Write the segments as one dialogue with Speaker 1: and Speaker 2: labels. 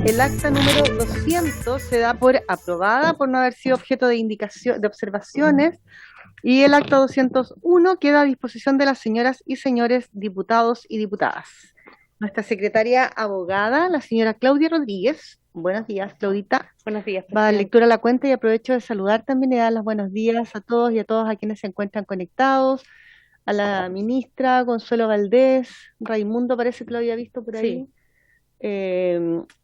Speaker 1: El acta número 200 se da por aprobada por no haber sido objeto de indicación de observaciones y el acta 201 queda a disposición de las señoras y señores diputados y diputadas. Nuestra secretaria abogada, la señora Claudia Rodríguez. Buenos días, Claudita.
Speaker 2: Buenos días,
Speaker 1: Va a dar
Speaker 2: presidente.
Speaker 1: lectura a la cuenta y aprovecho de saludar también y dar los buenos días a todos y a todas a quienes se encuentran conectados, a la ministra Consuelo Valdés, Raimundo parece que lo había visto por ahí,
Speaker 2: Sí,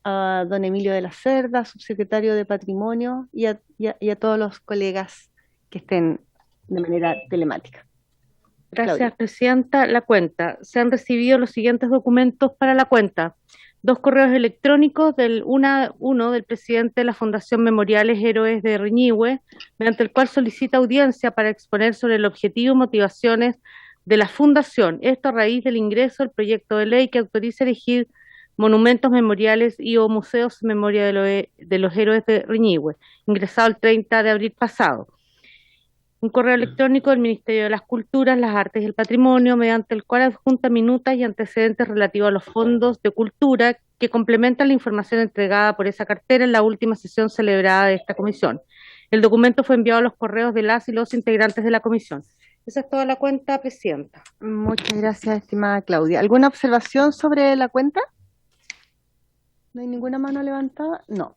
Speaker 1: a don Emilio de la Cerda, subsecretario de Patrimonio, y a todos los colegas que estén de manera telemática.
Speaker 2: gracias,
Speaker 1: Claudia.
Speaker 2: presidenta. La cuenta. Se han recibido los siguientes documentos para la cuenta. 2 correos electrónicos uno del presidente de la Fundación Memoriales Héroes de Reñihue, mediante el cual solicita audiencia para exponer sobre el objetivo y motivaciones de la Fundación. Esto a raíz del ingreso del proyecto de ley que autoriza elegir monumentos memoriales y o museos en memoria de los héroes de Reñihue, ingresado el 30 de abril pasado. Un correo electrónico del Ministerio de las Culturas, las Artes y el Patrimonio, mediante el cual adjunta minutas y antecedentes relativos a los fondos de cultura que complementan la información entregada por esa cartera en la última sesión celebrada de esta comisión. El documento fue enviado a los correos de las y los integrantes de la comisión. Esa es toda la cuenta, presidenta.
Speaker 1: Muchas gracias, estimada Claudia. ¿Alguna observación sobre la cuenta? ¿No hay ninguna mano levantada? No.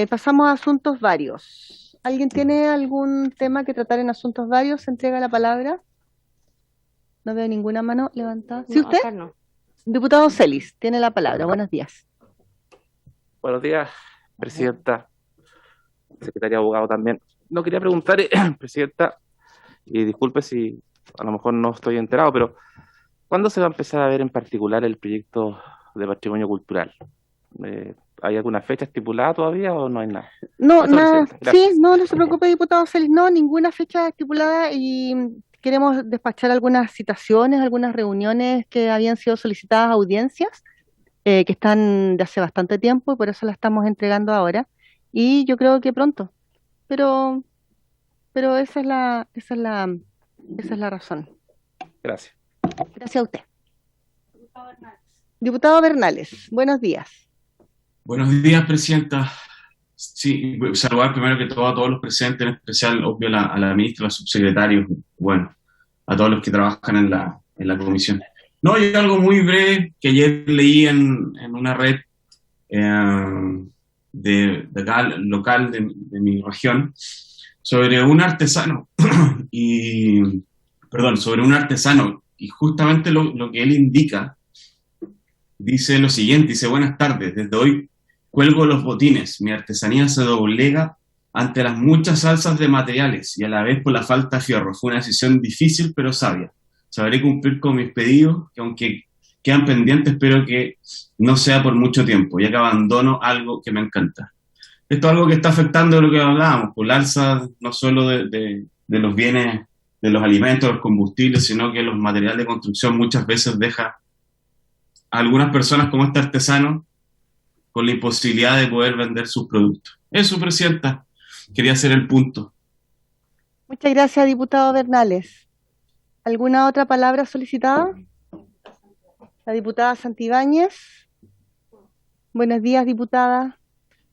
Speaker 1: Pasamos a asuntos varios. ¿Alguien tiene algún tema que tratar en asuntos varios? ¿Se entrega la palabra? No veo ninguna mano levantada. ¿Sí
Speaker 2: No,
Speaker 1: usted?
Speaker 2: acá no.
Speaker 1: Diputado Celis, tiene la palabra. Buenos días.
Speaker 3: Buenos días, presidenta, secretaria abogado también. No quería preguntar, presidenta, y disculpe si a lo mejor no estoy enterado, pero ¿cuándo se va a empezar a ver en particular el proyecto de patrimonio cultural? ¿Hay alguna fecha estipulada todavía o no hay nada?
Speaker 1: No,
Speaker 3: Eso,
Speaker 1: nada,
Speaker 3: presidenta.
Speaker 1: sí,
Speaker 3: Gracias.
Speaker 1: no se preocupe, diputado Celis, no, ninguna fecha estipulada y queremos despachar algunas citaciones, algunas reuniones que habían sido solicitadas a audiencias, que están de hace bastante tiempo y por eso las estamos entregando ahora. Y yo creo que pronto, pero, pero esa es la razón.
Speaker 3: Gracias.
Speaker 1: Gracias a usted. Diputado Bernales, buenos días.
Speaker 4: Buenos días, presidenta. Sí, saludar primero que todo a todos los presentes, en especial, obvio, a la ministra, a los subsecretarios, bueno, a todos los que trabajan en la comisión. No, yo algo muy breve que ayer leí en una red de acá, local de mi región, sobre un artesano, sobre un artesano, y justamente lo que él indica, dice lo siguiente, dice: buenas tardes, desde hoy cuelgo los botines, mi artesanía se doblega ante las muchas alzas de materiales y a la vez por la falta de fierro. Fue una decisión difícil pero sabia. Sabré cumplir con mis pedidos, que aunque quedan pendientes, espero que no sea por mucho tiempo, ya que abandono algo que me encanta. Esto es algo que está afectando lo que hablábamos, por la alza no solo de los bienes, de los alimentos, los combustibles, sino que los materiales de construcción muchas veces deja a algunas personas como este artesano con la imposibilidad de poder vender sus productos. Eso, presidenta, quería hacer el punto.
Speaker 1: Muchas gracias, diputado Bernales. ¿Alguna otra palabra solicitada? La diputada Santibáñez. Buenos días, diputada.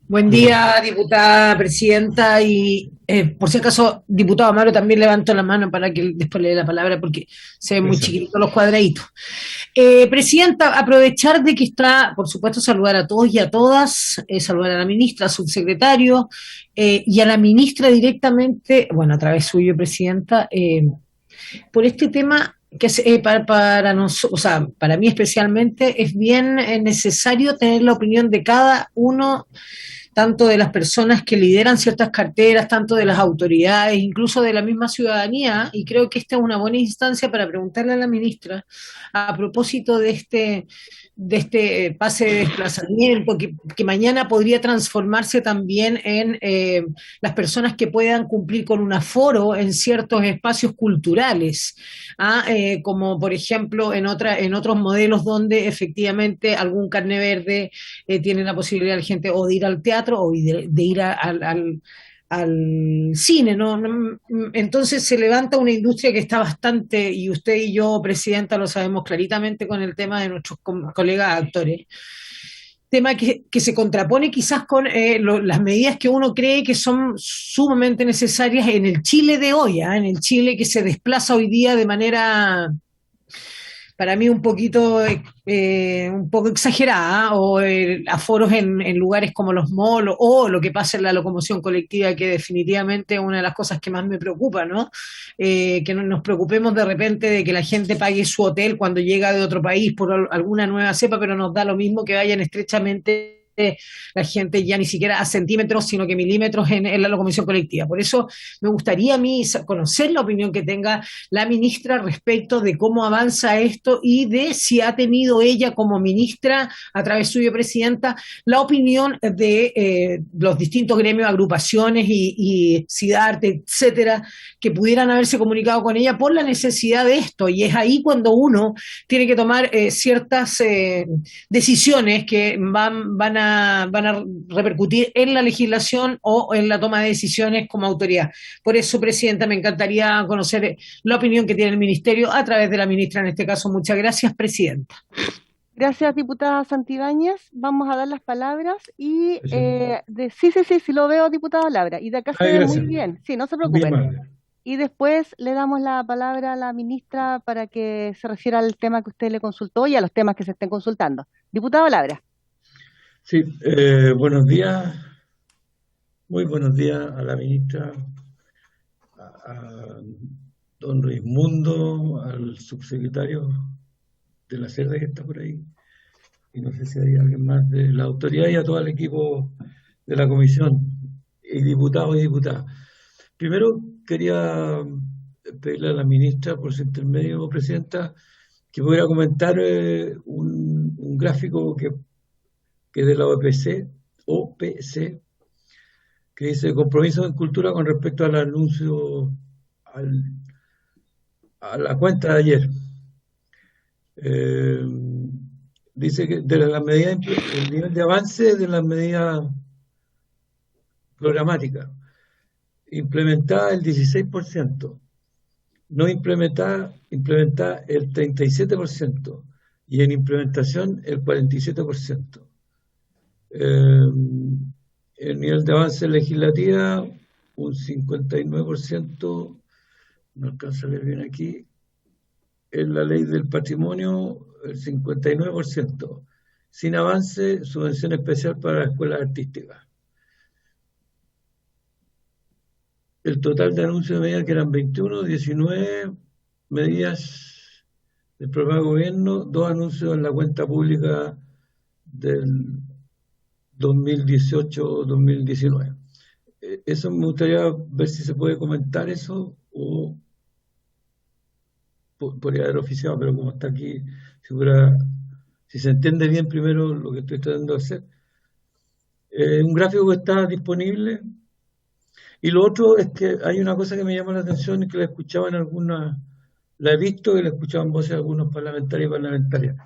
Speaker 5: Buen día, diputada, presidenta, y por si acaso, diputado Amaro, también levanto la mano para que después le dé la palabra porque se ven muy chiquititos los cuadraditos. Presidenta, aprovechar de que está, por supuesto, saludar a todos y a todas, saludar a la ministra, al subsecretario, y a la ministra directamente, bueno, a través suyo, presidenta, por este tema que es, para nosotros, o sea, para mí especialmente, es bien necesario tener la opinión de cada uno, tanto de las personas que lideran ciertas carteras, tanto de las autoridades, incluso de la misma ciudadanía, y creo que esta es una buena instancia para preguntarle a la ministra a propósito de este pase de desplazamiento, que mañana podría transformarse también en las personas que puedan cumplir con un aforo en ciertos espacios culturales, como por ejemplo en otros modelos donde efectivamente algún carné verde tiene la posibilidad la gente o de ir al teatro o de ir al cine, ¿no? Entonces se levanta una industria que está bastante, y usted y yo, presidenta, lo sabemos claritamente con el tema de nuestros colegas actores, tema que se contrapone quizás con las medidas que uno cree que son sumamente necesarias en el Chile de hoy, en el Chile que se desplaza hoy día de manera, para mí, un poco exagerada, o aforos en lugares como los malls, o lo que pasa en la locomoción colectiva, que definitivamente es una de las cosas que más me preocupa, ¿no? Que no nos preocupemos de repente de que la gente pague su hotel cuando llega de otro país por alguna nueva cepa, pero nos da lo mismo que vayan estrechamente la gente ya ni siquiera a centímetros, sino que milímetros en la locomoción colectiva. Por eso me gustaría a mí conocer la opinión que tenga la ministra respecto de cómo avanza esto y de si ha tenido ella como ministra, a través suyo, presidenta, la opinión de los distintos gremios, agrupaciones y SIDARTE, etcétera, que pudieran haberse comunicado con ella por la necesidad de esto. Y es ahí cuando uno tiene que tomar ciertas decisiones que van a repercutir en la legislación o en la toma de decisiones como autoridad. Por eso, presidenta, me encantaría conocer la opinión que tiene el ministerio a través de la ministra en este caso. Muchas gracias, presidenta.
Speaker 1: Gracias, diputada Santibáñez. Vamos a dar las palabras y sí, lo veo, diputada Labra. Y de acá se ve muy bien. Sí, no se preocupen. Y después le damos la palabra a la ministra para que se refiera al tema que usted le consultó y a los temas que se estén consultando. Diputado Labra.
Speaker 6: Sí, buenos días, muy buenos días a la ministra, a don Raimundo, al subsecretario de la Cerda que está por ahí, y no sé si hay alguien más de la autoridad, y a todo el equipo de la comisión, y diputados y diputadas. Primero quería pedirle a la ministra, por su intermedio, presidenta, que pudiera comentar un gráfico que es de la OPC, que dice compromiso en cultura con respecto al anuncio, a la cuenta de ayer. Dice que de las medidas, el nivel de avance de las medidas programáticas, implementada el 16%, no implementada el 37%, y en implementación el 47%. El nivel de avance legislativa, un 59%, no alcanza a leer bien aquí, en la ley del patrimonio, el 59%, sin avance, subvención especial para las escuelas artísticas. El total de anuncios de medidas, que eran 21, 19 medidas del programa de gobierno, 2 anuncios en la cuenta pública del 2018-2019. Eso me gustaría ver si se puede comentar eso, o podría haber oficiado, pero como está aquí, si se entiende bien primero lo que estoy tratando de hacer. Un gráfico que está disponible. Y lo otro es que hay una cosa que me llama la atención y que la escuchaba la he visto y la he escuchado en voces de algunos parlamentarios y parlamentarias,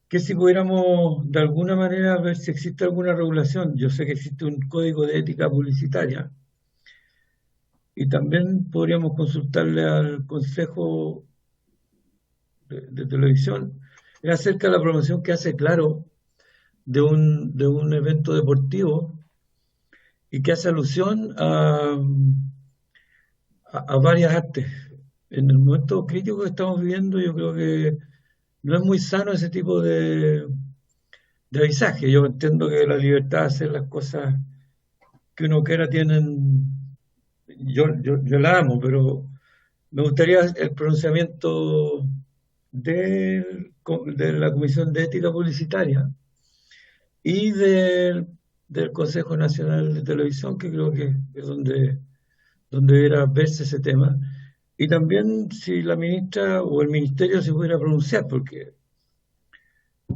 Speaker 6: que si pudiéramos de alguna manera ver si existe alguna regulación. Yo sé que existe un código de ética publicitaria, y también podríamos consultarle al Consejo de Televisión, es acerca de la promoción que hace Claro de un evento deportivo, y que hace alusión a varias artes. En el momento crítico que estamos viviendo, yo creo que no es muy sano ese tipo de avisaje. Yo entiendo que la libertad de hacer las cosas que uno quiera yo la amo, pero me gustaría el pronunciamiento de la Comisión de Ética Publicitaria y del Consejo Nacional de Televisión, que creo que es donde debería verse ese tema. Y también si la ministra o el ministerio se pudiera pronunciar, porque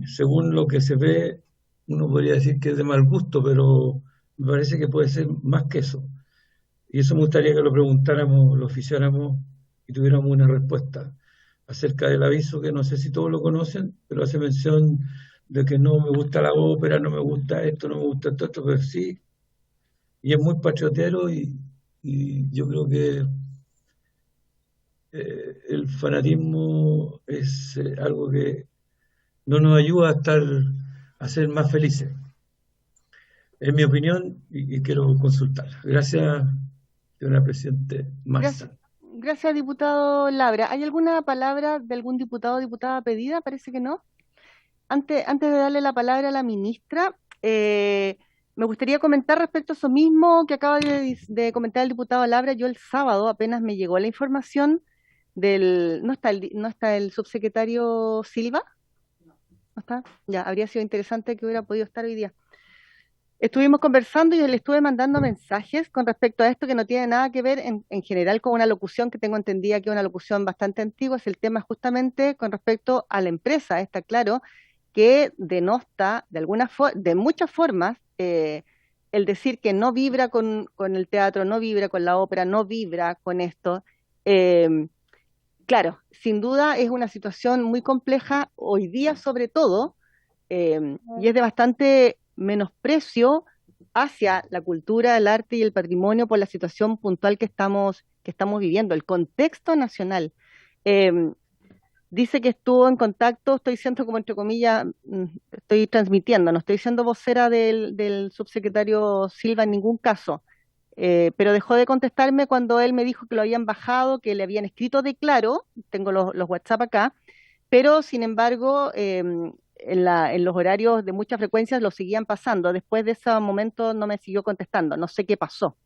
Speaker 6: según lo que se ve, uno podría decir que es de mal gusto, pero me parece que puede ser más que eso. Y eso me gustaría que lo preguntáramos, lo oficiáramos y tuviéramos una respuesta acerca del aviso, que no sé si todos lo conocen, pero hace mención de que no me gusta la ópera, no me gusta esto, no me gusta esto, pero sí, y es muy patriotero, y yo creo que el fanatismo es algo que no nos ayuda a ser más felices. Es mi opinión y quiero consultarla. Gracias, señora Presidente
Speaker 1: Gracias,
Speaker 6: Marza.
Speaker 1: gracias, diputado Labra. ¿Hay alguna palabra de algún diputado o diputada pedida? Parece que no. Antes de darle la palabra a la ministra, me gustaría comentar respecto a eso mismo que acaba de comentar el diputado Labra. Yo el sábado apenas me llegó la información ¿no está el subsecretario Silva? ¿No está? Ya, habría sido interesante que hubiera podido estar hoy día. Estuvimos conversando y le estuve mandando mensajes con respecto a esto que no tiene nada que ver en general con una locución que tengo entendida que es una locución bastante antigua. Es el tema justamente con respecto a la empresa. Está claro que denota de muchas formas el decir que no vibra con el teatro, no vibra con la ópera, no vibra con esto. Eh, claro, sin duda es una situación muy compleja hoy día sobre todo, y es de bastante menosprecio hacia la cultura, el arte y el patrimonio por la situación puntual que estamos viviendo, el contexto nacional. Eh, Dice que estuvo en contacto, estoy diciendo como entre comillas, estoy transmitiendo, no estoy siendo vocera del subsecretario Silva en ningún caso, pero dejó de contestarme cuando él me dijo que lo habían bajado, que le habían escrito de claro, tengo los WhatsApp acá, pero sin embargo, en los horarios de muchas frecuencias lo seguían pasando. Después de ese momento no me siguió contestando, no sé qué pasó.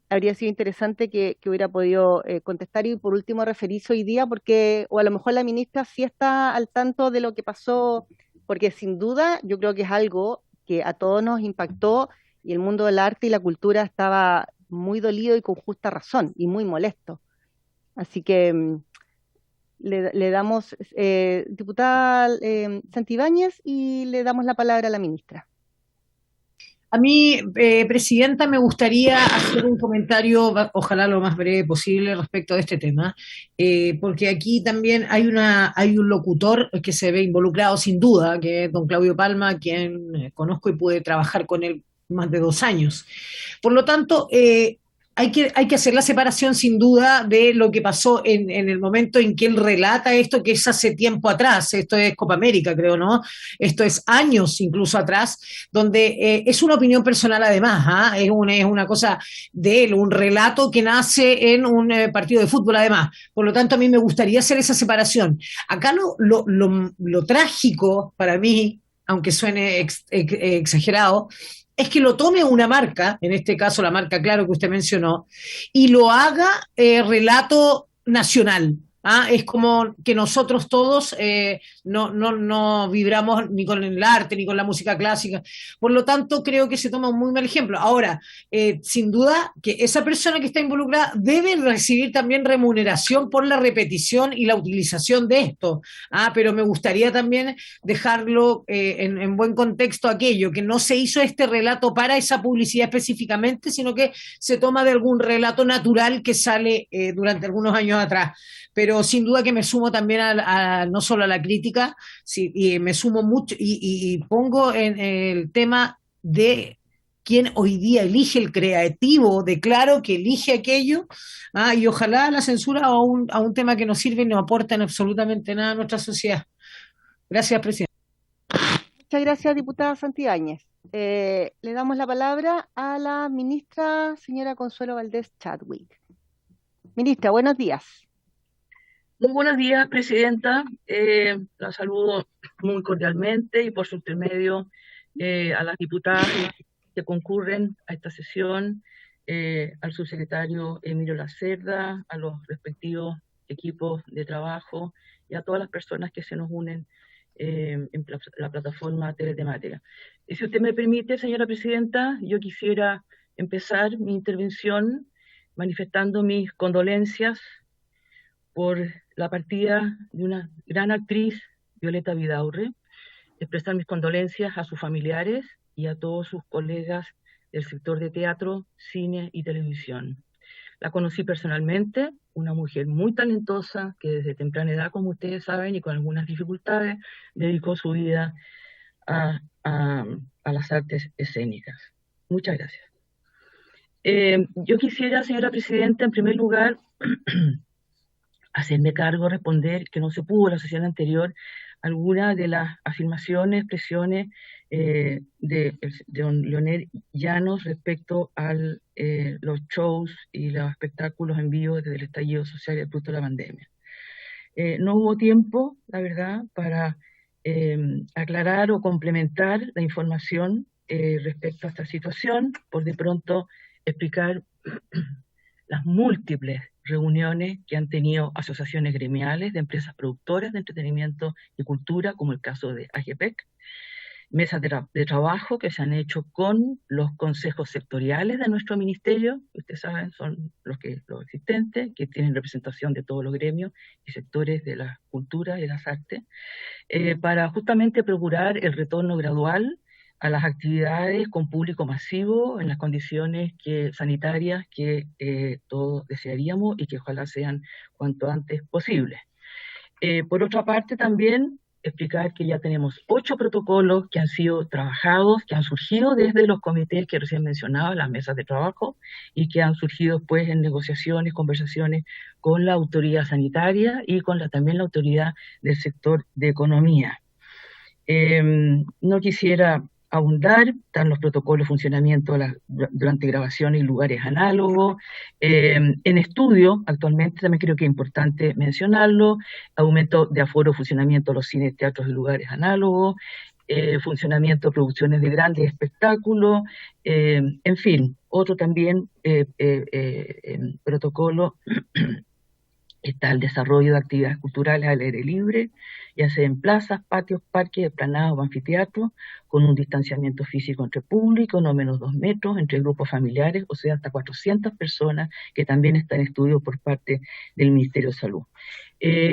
Speaker 1: Habría sido interesante que hubiera podido contestar y por último referirse hoy día, porque, o a lo mejor la ministra sí está al tanto de lo que pasó, porque sin duda yo creo que es algo que a todos nos impactó y el mundo del arte y la cultura estaba muy dolido y con justa razón y muy molesto. Así que le damos, diputada Santibáñez, y le damos la palabra a la ministra.
Speaker 5: A mí, Presidenta, me gustaría hacer un comentario, ojalá lo más breve posible, respecto de este tema, porque aquí también hay un locutor que se ve involucrado sin duda, que es don Claudio Palma, quien conozco y pude trabajar con él más de 2 años. Por lo tanto, hay que hacer la separación sin duda de lo que pasó en el momento en que él relata esto, que es hace tiempo atrás. Esto es Copa América, creo, ¿no? Esto es años incluso atrás, donde es una opinión personal además, ¿ah? Es una cosa de él, un relato que nace en un partido de fútbol además. Por lo tanto, a mí me gustaría hacer esa separación. Acá lo trágico para mí, aunque suene exagerado, es que lo tome una marca, en este caso la marca Claro que usted mencionó, y lo haga relato nacional. ¿Ah? Es como que nosotros todos no vibramos ni con el arte ni con la música clásica. Por lo tanto, creo que se toma un muy mal ejemplo. Ahora, sin duda que esa persona que está involucrada debe recibir también remuneración por la repetición y la utilización de esto. ¿Ah? Pero me gustaría también dejarlo en buen contexto aquello, que no se hizo este relato para esa publicidad específicamente, sino que se toma de algún relato natural que sale durante algunos años atrás. Pero sin duda que me sumo también no solo a la crítica, sí, y me sumo mucho y pongo en el tema de quién hoy día elige el creativo, de Claro que elige aquello, y ojalá la censura a un tema que no sirve y no aporta en absolutamente nada a nuestra sociedad. Gracias, presidente.
Speaker 1: Muchas gracias, diputada Santibáñez. Le damos la palabra a la ministra, señora Consuelo Valdés Chadwick. Ministra, buenos días.
Speaker 7: Muy buenos días, Presidenta. La saludo muy cordialmente y por su intermedio a las diputadas que concurren a esta sesión, al subsecretario Emilio Lacerda, a los respectivos equipos de trabajo y a todas las personas que se nos unen en la plataforma Teletemática. Y si usted me permite, señora Presidenta, yo quisiera empezar mi intervención manifestando mis condolencias por la partida de una gran actriz, Violeta Vidaurre, expresar mis condolencias a sus familiares y a todos sus colegas del sector de teatro, cine y televisión. La conocí personalmente, una mujer muy talentosa que desde temprana edad, como ustedes saben, y con algunas dificultades, dedicó su vida a las artes escénicas. Muchas gracias. Yo quisiera, señora Presidenta, en primer lugar, hacerme cargo, responder que no se pudo la sesión anterior algunas de las afirmaciones, expresiones de don Leonel Llanos respecto a los shows y los espectáculos en vivo desde el estallido social y el fruto de la pandemia. No hubo tiempo, la verdad, para aclarar o complementar la información respecto a esta situación, por de pronto explicar las múltiples reuniones que han tenido asociaciones gremiales de empresas productoras de entretenimiento y cultura, como el caso de AGPEC, mesas de trabajo que se han hecho con los consejos sectoriales de nuestro ministerio, que ustedes saben son los existentes, que tienen representación de todos los gremios y sectores de la cultura y las artes, para justamente procurar el retorno gradual a las actividades con público masivo en las condiciones sanitarias que todos desearíamos y que ojalá sean cuanto antes posible. Por otra parte, también explicar que ya tenemos 8 protocolos que han sido trabajados, que han surgido desde los comités que recién mencionaba, las mesas de trabajo, y que han surgido pues en negociaciones, conversaciones con la autoridad sanitaria y con también la autoridad del sector de economía. No quisiera abundar, están los protocolos de funcionamiento durante grabaciones en lugares análogos. En estudio, actualmente también creo que es importante mencionarlo, aumento de aforo, funcionamiento de los cines, teatros y lugares análogos, funcionamiento de producciones de grandes espectáculos, en fin, otro también protocolo está el desarrollo de actividades culturales al aire libre, ya sea en plazas, patios, parques, esplanadas o anfiteatros, con un distanciamiento físico entre público, no menos 2 metros, entre grupos familiares, o sea, hasta 400 personas, que también está en estudio por parte del Ministerio de Salud.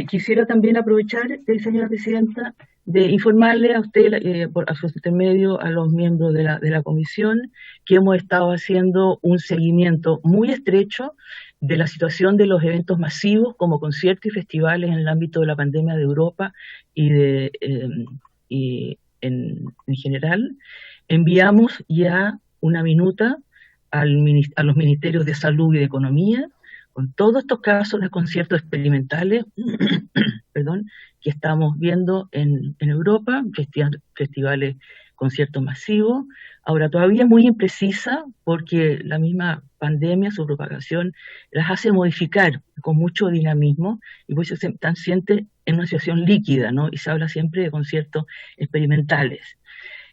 Speaker 7: Quisiera también aprovechar, señora Presidenta, de informarle a usted, a su intermedio, a los miembros de la comisión, que hemos estado haciendo un seguimiento muy estrecho de la situación de los eventos masivos como conciertos y festivales en el ámbito de la pandemia de Europa y en general. Enviamos ya una minuta a los ministerios de Salud y de Economía con todos estos casos de conciertos experimentales perdón, que estamos viendo en Europa, festivales, conciertos masivos. Ahora, todavía es muy imprecisa porque la misma pandemia, su propagación, las hace modificar con mucho dinamismo y por eso se están siempre en una situación líquida, ¿no? Y se habla siempre de conciertos experimentales.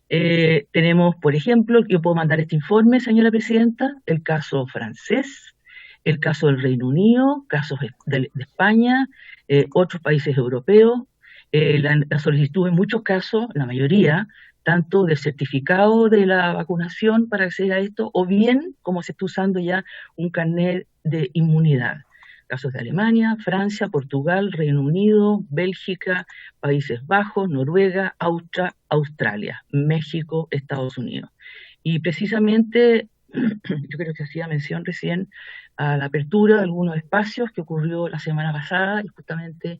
Speaker 7: Tenemos, por ejemplo, yo puedo mandar este informe, señora Presidenta, el caso francés, el caso del Reino Unido, casos de España, otros países europeos, la solicitud en muchos casos, la mayoría, tanto del certificado de la vacunación para acceder a esto, o bien, como se está usando ya, un carnet de inmunidad. Casos de Alemania, Francia, Portugal, Reino Unido, Bélgica, Países Bajos, Noruega, Australia, México, Estados Unidos. Y precisamente, yo creo que hacía mención recién a la apertura de algunos espacios que ocurrió la semana pasada y justamente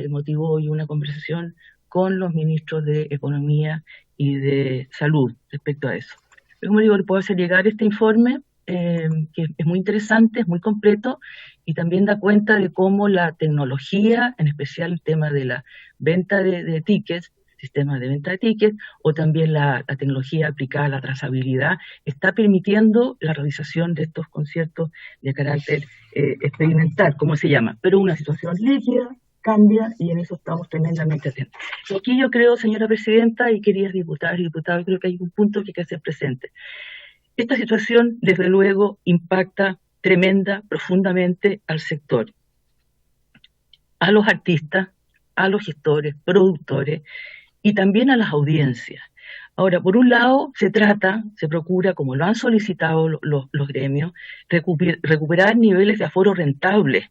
Speaker 7: motivó hoy una conversación con los ministros de Economía y de Salud respecto a eso. Pero, como digo, le puedo hacer llegar este informe que es muy interesante, es muy completo y también da cuenta de cómo la tecnología, en especial el tema de la venta de tickets, sistemas de venta de tickets, o también la tecnología aplicada a la trazabilidad, está permitiendo la realización de estos conciertos de carácter experimental, como se llama, pero una situación líquida, cambia y en eso estamos tremendamente atentos. Y aquí yo creo, señora Presidenta y queridas diputadas y diputados, creo que hay un punto que hay que hacer presente. Esta situación, desde luego, impacta profundamente al sector, a los artistas, a los gestores, productores y también a las audiencias. Ahora, por un lado, se procura, como lo han solicitado los gremios, recuperar niveles de aforo rentables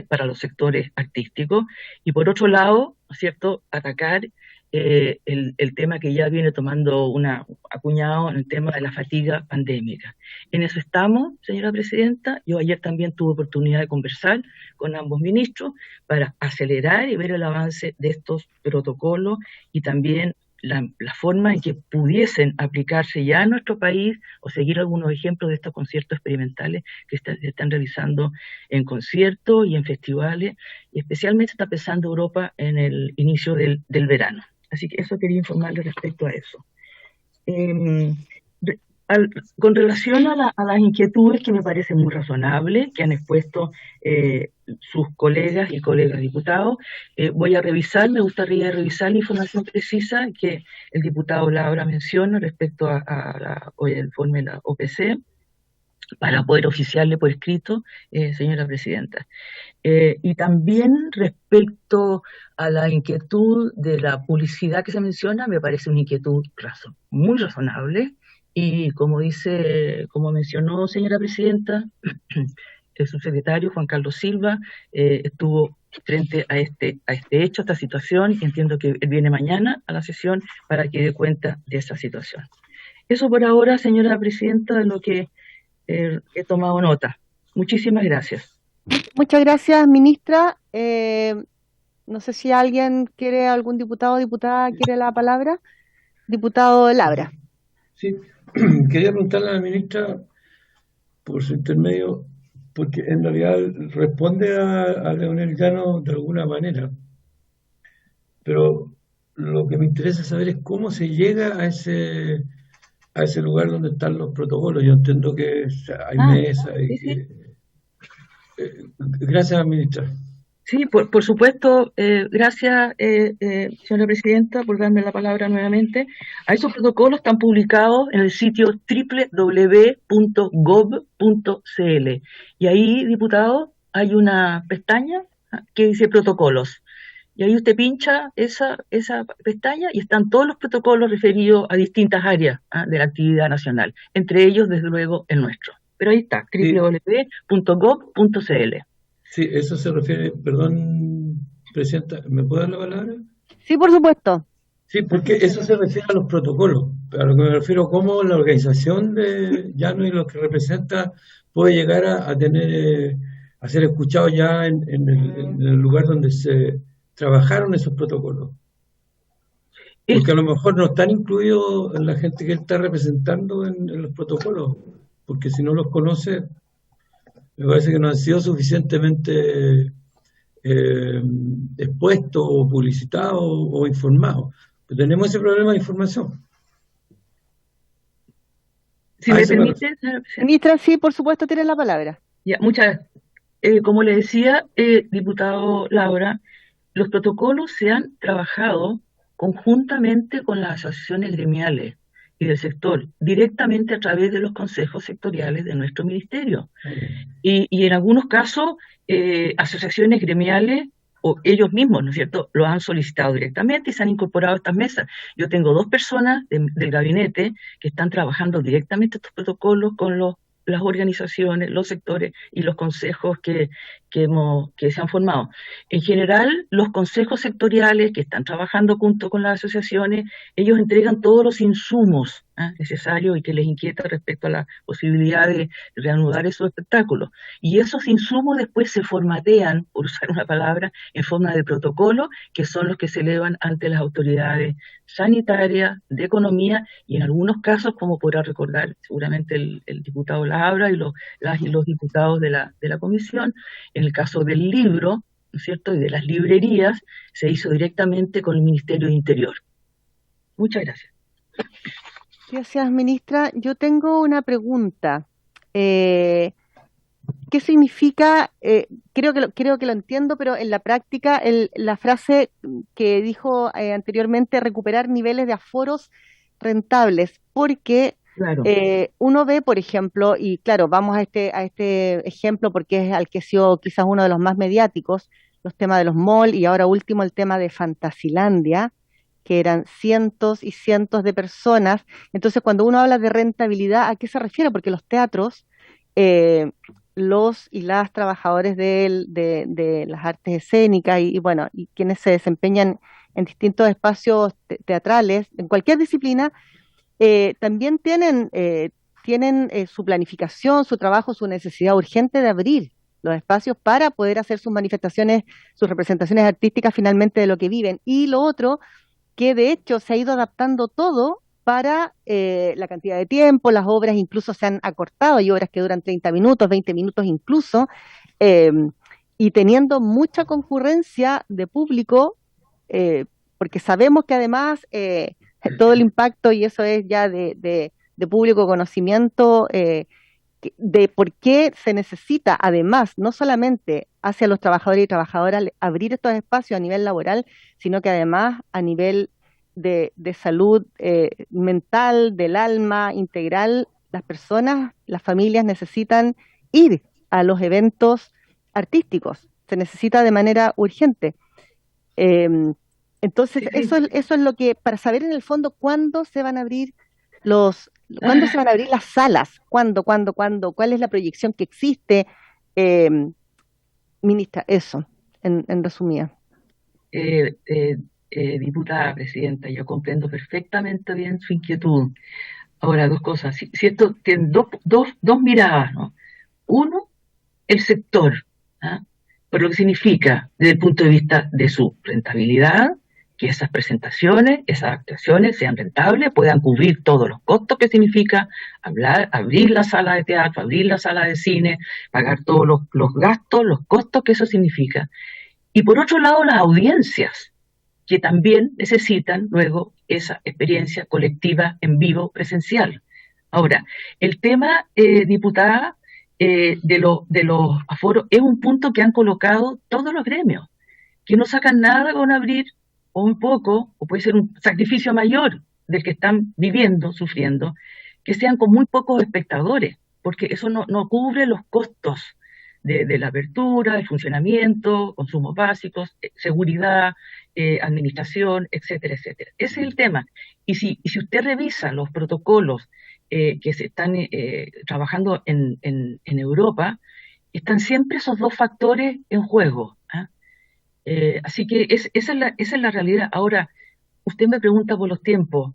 Speaker 7: para los sectores artísticos y por otro lado, ¿no es cierto?, atacar el tema que ya viene tomando acuñado en el tema de la fatiga pandémica. En eso estamos, señora Presidenta. Yo ayer también tuve oportunidad de conversar con ambos ministros para acelerar y ver el avance de estos protocolos y también la forma en que pudiesen aplicarse ya en nuestro país o seguir algunos ejemplos de estos conciertos experimentales que se están realizando en conciertos y en festivales, y especialmente está pensando Europa en el inicio del verano. Así que eso quería informarle respecto a eso. Con relación a las inquietudes que me parecen muy razonables, que han expuesto sus colegas y colegas diputados, me gustaría revisar la información precisa que el diputado Labra menciona respecto al informe de la OPC, para poder oficiarle por escrito, señora presidenta. Y también respecto a la inquietud de la publicidad que se menciona, me parece una inquietud muy razonable, y como mencionó señora presidenta, el subsecretario Juan Carlos Silva estuvo frente a este hecho, a esta situación, y entiendo que él viene mañana a la sesión para que dé cuenta de esa situación. Eso por ahora, señora presidenta, de lo que he tomado nota. Muchísimas gracias.
Speaker 1: Muchas gracias, ministra. No sé si algún diputado o diputada quiere la palabra. Diputado Labra.
Speaker 6: Sí, quería preguntarle a la ministra, por su intermedio, porque en realidad responde a Leonel Llano de alguna manera, pero lo que me interesa saber es cómo se llega a ese lugar donde están los protocolos. Yo entiendo que hay mesas y
Speaker 7: sí.
Speaker 6: Gracias, ministra.
Speaker 7: Sí, por supuesto, gracias, señora presidenta, por darme la palabra nuevamente. A esos protocolos están publicados en el sitio www.gov.cl, y ahí, diputado, hay una pestaña que dice protocolos, y ahí usted pincha esa pestaña y están todos los protocolos referidos a distintas áreas de la actividad nacional, entre ellos, desde luego, el nuestro. Pero ahí está, www.gov.cl.
Speaker 6: Sí, eso se refiere, perdón, presidenta, ¿me puede dar la palabra?
Speaker 1: Sí, por supuesto.
Speaker 6: Sí, porque eso se refiere a los protocolos, a lo que me refiero, cómo la organización de Llano y lo que representa puede llegar a tener, a ser escuchado ya en el lugar donde se trabajaron esos protocolos. Porque a lo mejor no están incluidos en la gente que él está representando en los protocolos, porque si no los conoce, me parece que no han sido suficientemente expuestos o publicitados o informados. Pero tenemos ese problema de información.
Speaker 7: Si me permite,
Speaker 1: ministra, sí, por supuesto, tiene la palabra.
Speaker 7: Ya, muchas gracias. Como le decía, diputado Laura, los protocolos se han trabajado conjuntamente con las asociaciones gremiales y del sector, directamente a través de los consejos sectoriales de nuestro ministerio. Y en algunos casos, asociaciones gremiales o ellos mismos, ¿no es cierto?, lo han solicitado directamente y se han incorporado a estas mesas. Yo tengo 2 personas del gabinete que están trabajando directamente estos protocolos con las organizaciones, los sectores y los consejos que se han formado. En general, los consejos sectoriales que están trabajando junto con las asociaciones, ellos entregan todos los insumos necesarios y que les inquieta respecto a la posibilidad de reanudar esos espectáculos. Y esos insumos después se formatean, por usar una palabra, en forma de protocolo, que son los que se elevan ante las autoridades sanitarias, de economía, y en algunos casos, como podrá recordar seguramente el diputado Labra y los diputados de la comisión, en el caso del libro, ¿no es cierto?, y de las librerías, se hizo directamente con el Ministerio de Interior. Muchas gracias.
Speaker 1: Gracias, ministra. Yo tengo una pregunta. ¿Qué significa? Creo que lo entiendo, pero en la práctica, la frase que dijo anteriormente, recuperar niveles de aforos rentables, porque
Speaker 7: Claro.
Speaker 1: uno ve, por ejemplo, y claro, vamos a este ejemplo porque es al que ha sido quizás uno de los más mediáticos, los temas de los malls, y ahora último el tema de Fantasilandia, que eran cientos y cientos de personas. Entonces, cuando uno habla de rentabilidad, ¿a qué se refiere? Porque los teatros, los y las trabajadores de las artes escénicas y bueno, y quienes se desempeñan en distintos espacios teatrales, en cualquier disciplina, también tienen su planificación, su trabajo, su necesidad urgente de abrir los espacios para poder hacer sus manifestaciones, sus representaciones artísticas finalmente de lo que viven. Y lo otro que de hecho se ha ido adaptando todo para la cantidad de tiempo, las obras incluso se han acortado, hay obras que duran 30 minutos, 20 minutos incluso, eh, y teniendo mucha concurrencia de público, porque sabemos que además todo el impacto, y eso es ya de público conocimiento, de por qué se necesita, además, no solamente hacia los trabajadores y trabajadoras, abrir estos espacios a nivel laboral, sino que además a nivel de salud mental, del alma, integral, las personas, las familias necesitan ir a los eventos artísticos, se necesita de manera urgente. Entonces, eso es lo que, para saber en el fondo cuándo se van a abrir ¿cuándo se van a abrir las salas? ¿Cuándo? ¿Cuál es la proyección que existe? Ministra, eso, en resumida.
Speaker 7: Diputada presidenta, yo comprendo perfectamente bien su inquietud. Ahora, dos cosas. Si esto tiene dos miradas, ¿no? Uno, el sector, ¿ah? Por lo que significa desde el punto de vista de su rentabilidad, que esas presentaciones, esas actuaciones sean rentables, puedan cubrir todos los costos que significa abrir la sala de teatro, abrir la sala de cine, pagar todos los gastos, los costos que eso significa. Y por otro lado, las audiencias, que también necesitan luego esa experiencia colectiva en vivo presencial. Ahora, el tema, diputada, de los aforos es un punto que han colocado todos los gremios, que no sacan nada con abrir o un poco, o puede ser un sacrificio mayor del que están viviendo, sufriendo, que sean con muy pocos espectadores, porque eso no cubre los costos de la apertura, del funcionamiento, consumos básicos, seguridad, administración, etcétera, etcétera. Ese es el tema. Y si usted revisa los protocolos que se están trabajando en Europa, están siempre esos dos factores en juego. Así que esa es la realidad. Ahora, usted me pregunta por los tiempos,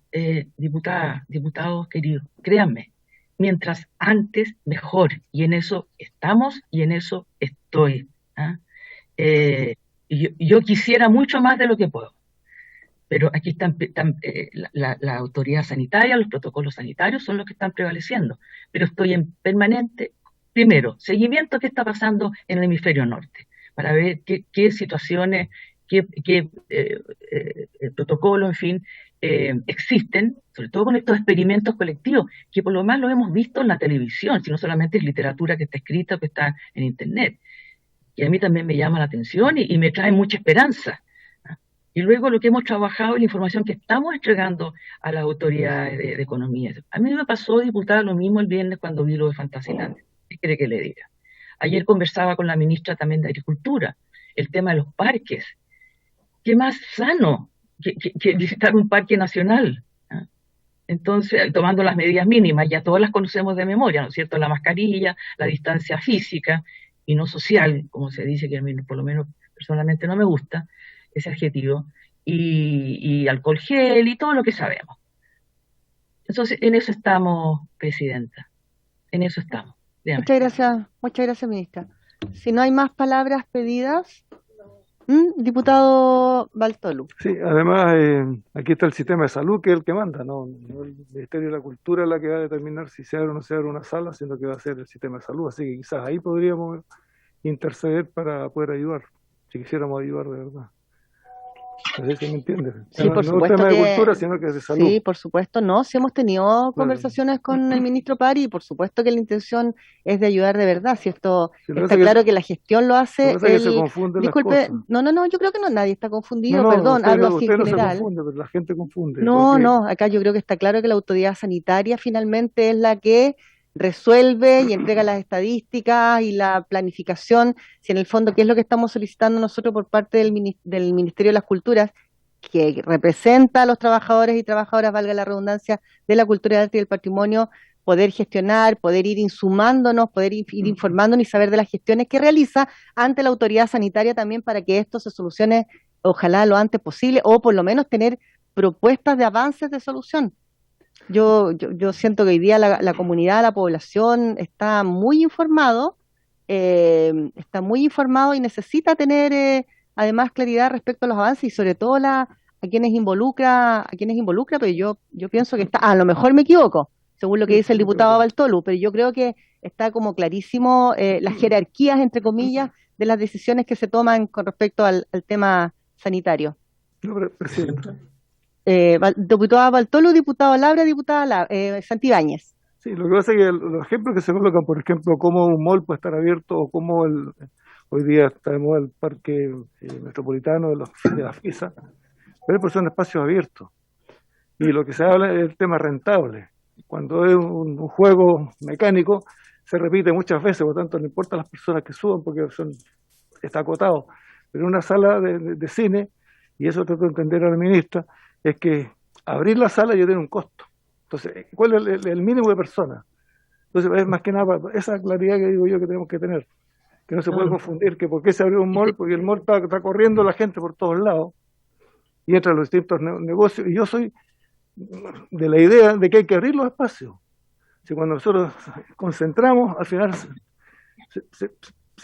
Speaker 7: diputados queridos, créanme, mientras antes, mejor. Y en eso estamos y en eso estoy. Yo quisiera mucho más de lo que puedo. Pero aquí están la autoridad sanitaria, los protocolos sanitarios son los que están prevaleciendo. Pero estoy en permanente, primero, seguimiento que está pasando en el hemisferio norte, para ver qué situaciones, qué protocolos, en fin, existen, sobre todo con estos experimentos colectivos, que por lo más lo hemos visto en la televisión, si no solamente es literatura que está escrita o que está en Internet. Y a mí también me llama la atención y me trae mucha esperanza. Y luego lo que hemos trabajado es la información que estamos entregando a las autoridades de economía. A mí me pasó, diputada, lo mismo el viernes cuando vi lo de Fantasiland. ¿Qué quiere que le diga? Ayer conversaba con la ministra también de Agricultura, el tema de los parques. ¿Qué más sano que visitar un parque nacional? Entonces, tomando las medidas mínimas, ya todas las conocemos de memoria, ¿no es cierto? La mascarilla, la distancia física y no social, como se dice, que a mí por lo menos personalmente no me gusta ese adjetivo, y alcohol gel y todo lo que sabemos. Entonces, en eso estamos, presidenta, en eso estamos. Dígame.
Speaker 1: Muchas gracias, ministra. Si no hay más palabras pedidas, diputado Bartolú.
Speaker 8: Sí, además aquí está el sistema de salud, que es el que manda, no el Ministerio de la Cultura es la que va a determinar si se abre o no se abre una sala, sino que va a ser el sistema de salud, así que quizás ahí podríamos interceder para poder ayudar, si quisiéramos ayudar de verdad. No sé si me entiendes.
Speaker 1: Sí, por
Speaker 8: no
Speaker 1: supuesto
Speaker 8: es tema de
Speaker 1: que,
Speaker 8: cultura, sino que es de salud.
Speaker 1: Sí, por supuesto, no. Sí hemos tenido conversaciones con el ministro Pari y por supuesto que la intención es de ayudar de verdad. Si esto
Speaker 8: Sí, lo que
Speaker 1: está
Speaker 8: pasa
Speaker 1: claro
Speaker 8: que-
Speaker 1: que la gestión lo hace
Speaker 8: lo que pasa es que se confunden las
Speaker 1: Disculpe,
Speaker 8: cosas.
Speaker 1: no, yo creo que no, nadie está confundido,
Speaker 8: No,
Speaker 1: perdón, hablo así
Speaker 8: usted
Speaker 1: en
Speaker 8: no se
Speaker 1: general.
Speaker 8: confunde, pero la gente confunde.
Speaker 1: No,
Speaker 8: porque-
Speaker 1: acá yo creo que está claro que la autoridad sanitaria finalmente es la que resuelve y entrega las estadísticas y la planificación, si en el fondo, ¿qué es lo que estamos solicitando nosotros por parte del Ministerio de las Culturas? Que representa a los trabajadores y trabajadoras, valga la redundancia, de la cultura, del arte y del patrimonio, poder gestionar, poder ir insumándonos, poder ir informándonos y saber de las gestiones que realiza ante la autoridad sanitaria también para que esto se solucione, ojalá lo antes posible, o por lo menos tener propuestas de avances de solución. Yo siento que hoy día la comunidad, la población está muy informado y necesita tener además claridad respecto a los avances y sobre todo la involucra, pero yo pienso que está, a lo mejor me equivoco, según lo que dice el diputado Bartolo, pero yo creo que está como clarísimo las jerarquías, entre comillas, de las decisiones que se toman con respecto al tema sanitario.
Speaker 8: No, presidenta.
Speaker 1: Diputado Bartolo, diputado Labra, Santibáñez.
Speaker 8: Sí, lo que pasa es que los ejemplos que se colocan, por ejemplo, cómo un mall puede estar abierto o cómo hoy día está de moda el parque metropolitano de la FISA, pero son espacios abiertos. Y lo que se habla es el tema rentable. Cuando es un juego mecánico, se repite muchas veces, por lo tanto no importa las personas que suban porque está acotado. Pero una sala de cine, y eso trato de entender a la ministra, es que abrir la sala ya tiene un costo. Entonces, ¿cuál es el mínimo de personas? Entonces, es más que nada esa claridad que digo yo que tenemos que tener, que no se puede confundir que por qué se abrió un mall, porque el mall está corriendo la gente por todos lados y entra los distintos negocios, y yo soy de la idea de que hay que abrir los espacios. Si cuando nosotros concentramos, al final se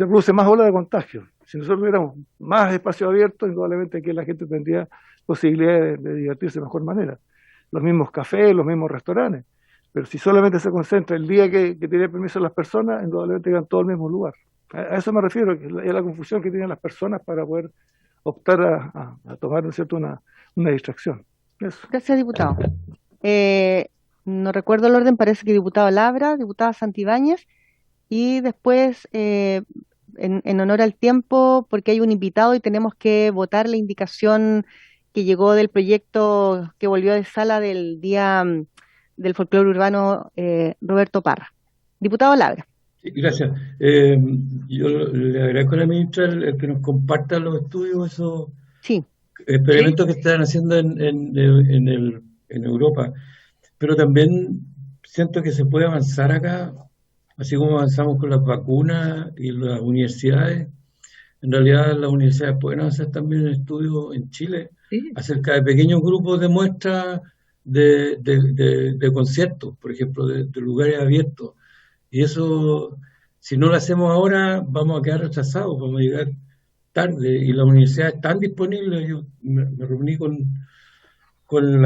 Speaker 8: produce más ola de contagio. Si nosotros tuviéramos más espacios abiertos, indudablemente aquí la gente tendría posibilidades de divertirse de mejor manera. Los mismos cafés, los mismos restaurantes. Pero si solamente se concentra el día que tiene permiso las personas, indudablemente llegan todos al mismo lugar. A eso me refiero, que es la confusión que tienen las personas para poder optar a tomar, ¿no es cierto?, una distracción. Eso.
Speaker 1: Gracias, diputado. No recuerdo el orden, parece que diputado Labra, diputada Santibáñez, y después, en honor al tiempo, porque hay un invitado y tenemos que votar la indicación que llegó del proyecto que volvió de sala del Día del Folclore Urbano, Roberto Parra. Diputado Labra.
Speaker 6: Sí, gracias. Yo le agradezco a la ministra el que nos comparta los estudios, esos experimentos que están haciendo en Europa. Pero también siento que se puede avanzar acá, así como avanzamos con las vacunas y las universidades. En realidad las universidades pueden hacer también un estudio en Chile acerca de pequeños grupos de muestras de conciertos, por ejemplo, de lugares abiertos. Y eso, si no lo hacemos ahora, vamos a quedar retrasados, vamos a llegar tarde. Y las universidades están disponibles. Yo me reuní con el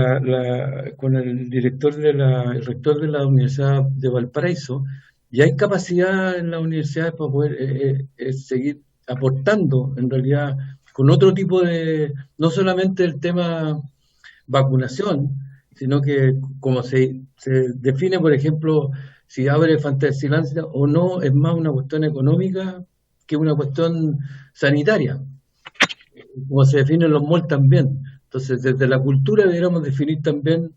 Speaker 6: el rector de la Universidad de Valparaíso, y hay capacidad en las universidades para poder seguir aportando, en realidad, con otro tipo no solamente el tema vacunación, sino que como se define, por ejemplo, si abre Fantasylandia o no, es más una cuestión económica que una cuestión sanitaria, como se definen los malls también. Entonces, desde la cultura deberíamos definir también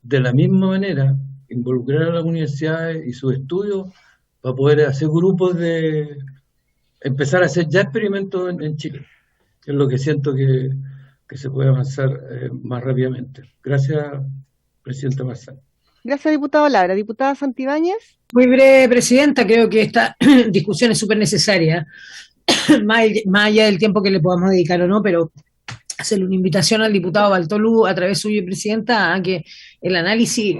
Speaker 6: de la misma manera, involucrar a las universidades y sus estudios para poder hacer grupos empezar a hacer ya experimentos en Chile. Es lo que siento que se puede avanzar más rápidamente. Gracias, presidenta Marzán.
Speaker 1: Gracias, diputado Labra. Diputada Santibáñez.
Speaker 5: Muy breve, presidenta. Creo que esta discusión es súper necesaria, más allá del tiempo que le podamos dedicar o no, pero hacerle una invitación al diputado Bartolú a través suyo, presidenta, a que el análisis,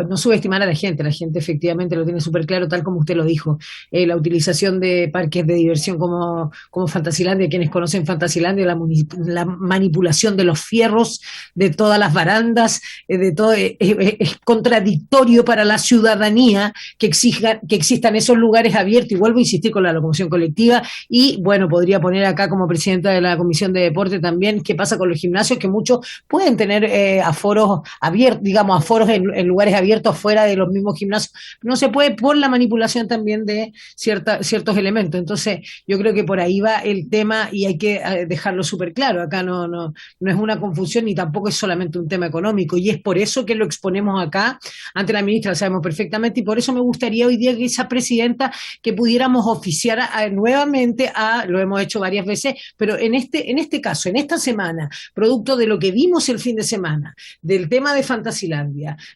Speaker 5: no subestimar a la gente efectivamente lo tiene súper claro, tal como usted lo dijo, la utilización de parques de diversión como Fantasylandia, quienes conocen Fantasylandia, la manipulación de los fierros, de todas las barandas, de todo, es contradictorio para la ciudadanía que existan esos lugares abiertos, y vuelvo a insistir con la locomoción colectiva, y bueno, podría poner acá como presidenta de la Comisión de Deporte también, qué pasa con los gimnasios, que muchos pueden tener aforos abiertos, digamos, aforos en lugares abiertos fuera de los mismos gimnasios. No se puede por la manipulación también de ciertos elementos. Entonces, yo creo que por ahí va el tema y hay que dejarlo súper claro. Acá no es una confusión ni tampoco es solamente un tema económico, y es por eso que lo exponemos acá ante la ministra, lo sabemos perfectamente, y por eso me gustaría hoy día que esa presidenta, que pudiéramos oficiar nuevamente lo hemos hecho varias veces, pero en este caso, en esta semana, producto de lo que vimos el fin de semana, del tema de Fantasylandia,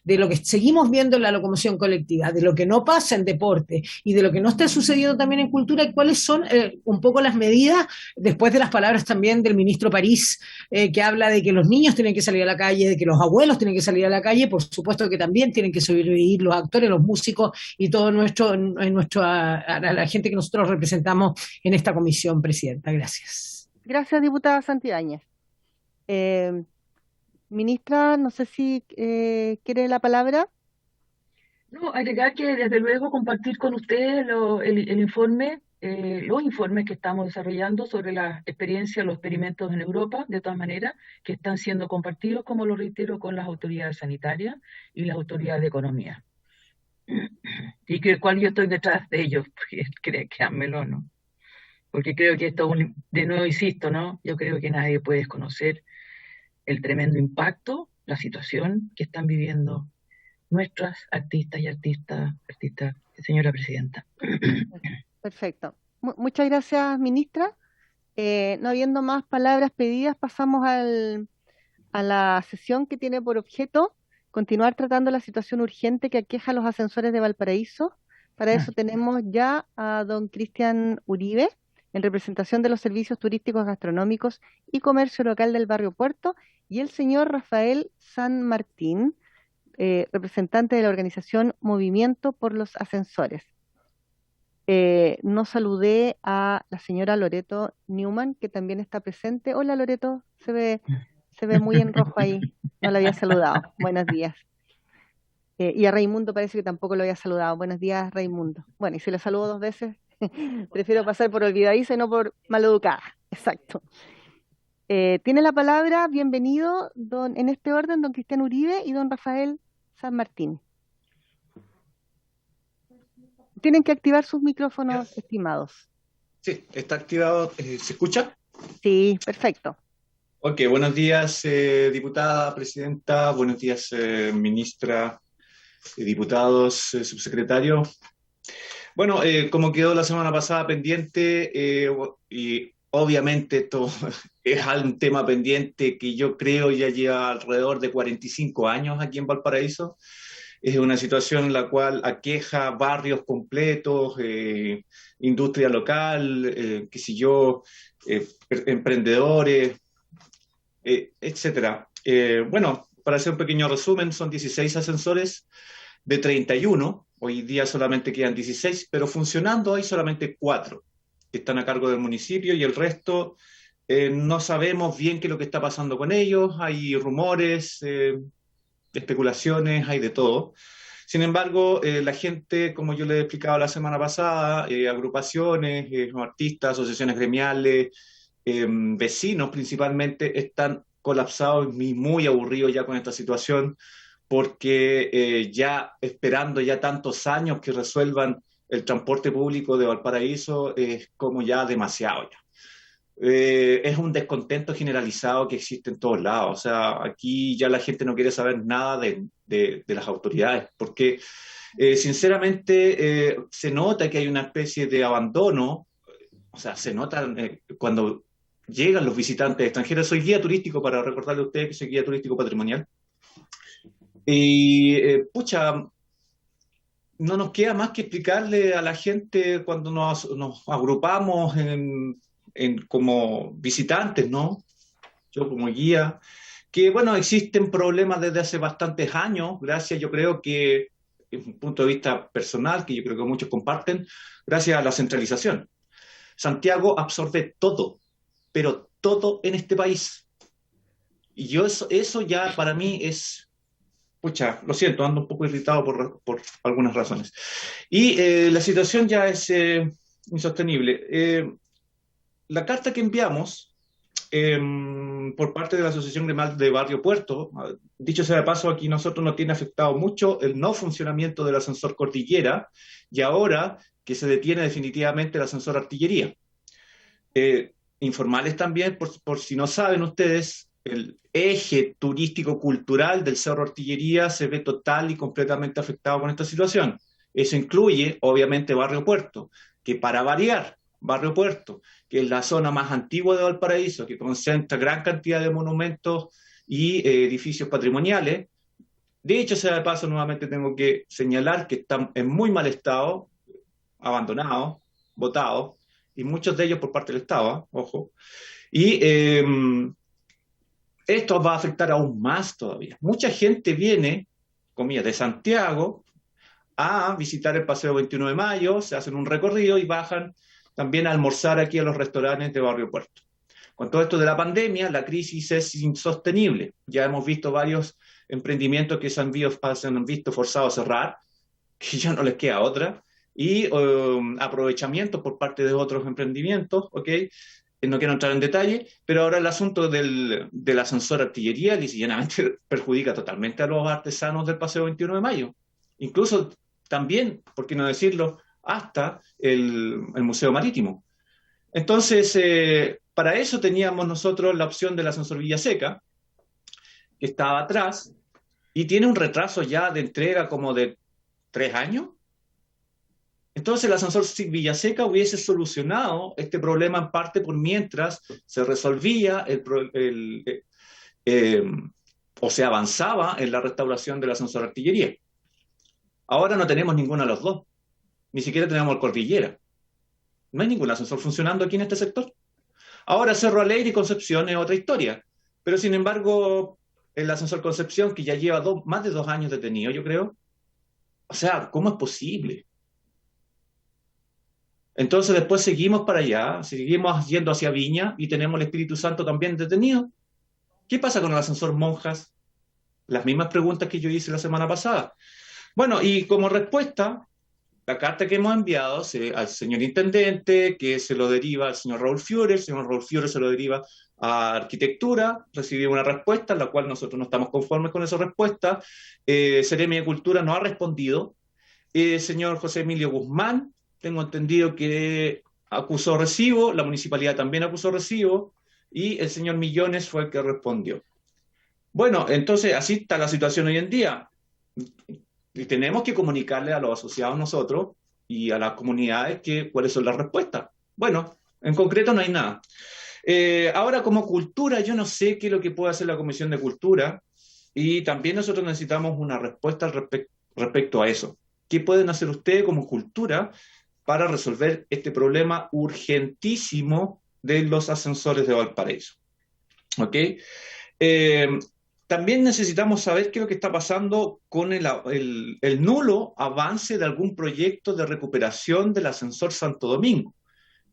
Speaker 5: de lo que seguimos viendo en la locomoción colectiva, de lo que no pasa en deporte y de lo que no está sucediendo también en cultura, y cuáles son un poco las medidas, después de las palabras también del ministro París, que habla de que los niños tienen que salir a la calle, de que los abuelos tienen que salir a la calle, por supuesto que también tienen que sobrevivir los actores, los músicos y todo a la gente que nosotros representamos en esta comisión, presidenta. Gracias.
Speaker 1: Gracias, diputada Santibáñez. Ministra, no sé si quiere la palabra.
Speaker 7: No, agregar que desde luego compartir con ustedes el informe, los informes que estamos desarrollando sobre la experiencia, los experimentos en Europa, de todas maneras, que están siendo compartidos, como lo reitero, con las autoridades sanitarias y las autoridades de economía. Y que cual yo estoy detrás de ellos, porque créanmelo, ¿no? Porque creo que esto, de nuevo insisto, ¿no? Yo creo que nadie puede desconocer el tremendo impacto, la situación que están viviendo nuestras artistas, señora presidenta.
Speaker 1: Perfecto. Muchas gracias, ministra. No habiendo más palabras pedidas, pasamos a la sesión que tiene por objeto continuar tratando la situación urgente que aqueja a los ascensores de Valparaíso. Para eso tenemos ya a don Cristian Uribe, en representación de los servicios turísticos gastronómicos y comercio local del barrio Puerto, y el señor Rafael San Martín, representante de la organización Movimiento por los Ascensores. No saludé a la señora Loreto Newman, que también está presente. Hola Loreto, se ve muy en rojo ahí, no la había saludado. Buenos días. Y a Raimundo parece que tampoco lo había saludado. Buenos días, Raimundo. Bueno, y si le saludo 2 veces, prefiero pasar por olvidadiza y no por maleducada. Exacto. Tiene la palabra, bienvenido, en este orden, don Cristian Uribe y don Rafael San Martín. Tienen que activar sus micrófonos, estimados.
Speaker 9: Sí, está activado. ¿Se escucha?
Speaker 1: Sí, perfecto.
Speaker 9: Ok, buenos días, diputada, presidenta, buenos días, ministra, diputados, subsecretario. Bueno, como quedó la semana pasada pendiente, y obviamente esto es un tema pendiente que yo creo ya lleva alrededor de 45 años aquí en Valparaíso. Es una situación en la cual aqueja barrios completos, industria local, qué sé yo, emprendedores, etcétera. Bueno, para hacer un pequeño resumen, son 16 ascensores de 31. Hoy día solamente quedan 16, pero funcionando hay solamente 4 que están a cargo del municipio y el resto no sabemos bien qué es lo que está pasando con ellos. Hay rumores, especulaciones, hay de todo. Sin embargo, la gente, como yo les he explicado la semana pasada, agrupaciones, artistas, asociaciones gremiales, vecinos principalmente, están colapsados y muy aburridos ya con esta situación, porque ya esperando ya tantos años que resuelvan el transporte público de Valparaíso es como ya demasiado ya. Es un descontento generalizado que existe en todos lados. O sea, aquí ya la gente no quiere saber nada de las autoridades, porque sinceramente se nota que hay una especie de abandono. O sea, se nota cuando llegan los visitantes extranjeros. Soy guía turístico, para recordarle a ustedes que soy guía turístico patrimonial. Y pucha, no nos queda más que explicarle a la gente cuando nos agrupamos como visitantes, ¿no? Yo como guía, que bueno, existen problemas desde hace bastantes años, gracias, yo creo que, desde un punto de vista personal, que yo creo que muchos comparten, gracias a la centralización. Santiago absorbe todo, pero todo en este país. Y yo eso ya para mí es... Pucha, lo siento, ando un poco irritado por algunas razones. Y la situación ya es insostenible. La carta que enviamos por parte de la Asociación Gremial de Barrio Puerto, dicho sea de paso, aquí nosotros nos tiene afectado mucho el no funcionamiento del ascensor Cordillera y ahora que se detiene definitivamente el ascensor Artillería. Informarles también, por si no saben ustedes, el eje turístico-cultural del Cerro Artillería se ve total y completamente afectado con esta situación. Eso incluye, obviamente, Barrio Puerto, que para variar, Barrio Puerto, que es la zona más antigua de Valparaíso, que concentra gran cantidad de monumentos y edificios patrimoniales. De hecho, sea de paso, nuevamente tengo que señalar que están en muy mal estado, abandonados, botados, y muchos de ellos por parte del Estado, ojo. Y esto va a afectar aún más todavía. Mucha gente viene, comillas, de Santiago a visitar el Paseo 21 de Mayo, se hacen un recorrido y bajan también a almorzar aquí a los restaurantes de Barrio Puerto. Con todo esto de la pandemia, la crisis es insostenible. Ya hemos visto varios emprendimientos que se han visto forzados a cerrar, que ya no les queda otra, y aprovechamiento por parte de otros emprendimientos, ¿ok? No quiero entrar en detalle, pero ahora el asunto del ascensor artillería lisa y llanamente perjudica totalmente a los artesanos del Paseo 21 de Mayo. Incluso también, por qué no decirlo, hasta el Museo Marítimo. Entonces, para eso teníamos nosotros la opción del ascensor Villaseca, que estaba atrás, y tiene un retraso ya de entrega como de 3 años. Entonces el ascensor Villaseca hubiese solucionado este problema en parte por mientras se resolvía o se avanzaba en la restauración del ascensor artillería. Ahora no tenemos ninguno de los dos, ni siquiera tenemos el Cordillera. No hay ningún ascensor funcionando aquí en este sector. Ahora Cerro Alegre y Concepción es otra historia, pero sin embargo el ascensor Concepción, que ya lleva más de 2 años detenido, yo creo, o sea, ¿cómo es posible? Entonces después seguimos para allá, seguimos yendo hacia Viña y tenemos el Espíritu Santo también detenido. ¿Qué pasa con el ascensor Monjas? Las mismas preguntas que yo hice la semana pasada. Bueno, y como respuesta, la carta que hemos enviado al señor intendente, que se lo deriva al señor Raúl Fiore, el señor Raúl Fiore se lo deriva a Arquitectura, recibimos una respuesta, en la cual nosotros no estamos conformes con esa respuesta. Seremi de Cultura no ha respondido. Señor José Emilio Guzmán, tengo entendido que acusó recibo, la municipalidad también acusó recibo, y el señor Millones fue el que respondió. Bueno, entonces así está la situación hoy en día. Y tenemos que comunicarle a los asociados nosotros y a las comunidades cuáles son las respuestas. Bueno, en concreto no hay nada. Ahora, como cultura, yo no sé qué es lo que puede hacer la Comisión de Cultura, y también nosotros necesitamos una respuesta respecto a eso. ¿Qué pueden hacer ustedes como cultura para resolver este problema urgentísimo de los ascensores de Valparaíso? ¿Ok? También necesitamos saber qué es lo que está pasando con el nulo avance de algún proyecto de recuperación del ascensor Santo Domingo.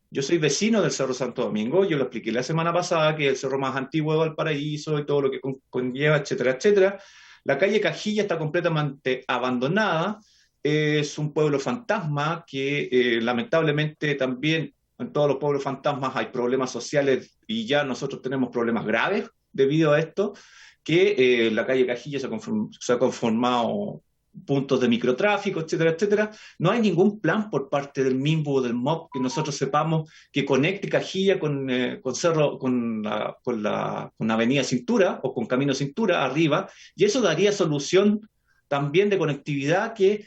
Speaker 9: Yo soy vecino del Cerro Santo Domingo, yo lo expliqué la semana pasada, que es el cerro más antiguo de Valparaíso y todo lo que conlleva, etcétera, etcétera. La calle Cajilla está completamente abandonada, es un pueblo fantasma que lamentablemente también en todos los pueblos fantasmas hay problemas sociales y ya nosotros tenemos problemas graves debido a esto, que la calle Cajilla se ha conformado puntos de microtráfico, etcétera, etcétera. No hay ningún plan por parte del MIMBU o del MOP que nosotros sepamos que conecte Cajilla con Avenida Cintura o con Camino Cintura arriba, y eso daría solución también de conectividad que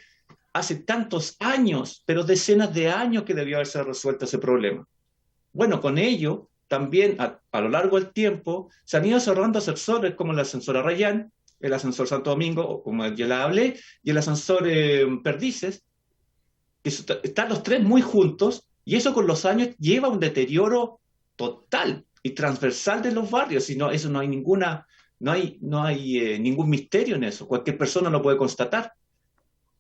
Speaker 9: hace tantos años, pero decenas de años que debió haberse resuelto ese problema. Bueno, con ello también a lo largo del tiempo se han ido cerrando ascensores como el ascensor Arrayán, el ascensor Santo Domingo, como ya la hablé, y el ascensor Perdices, que están los tres muy juntos, y eso con los años lleva a un deterioro total y transversal de los barrios, y eso no hay ningún misterio en eso, cualquier persona lo puede constatar,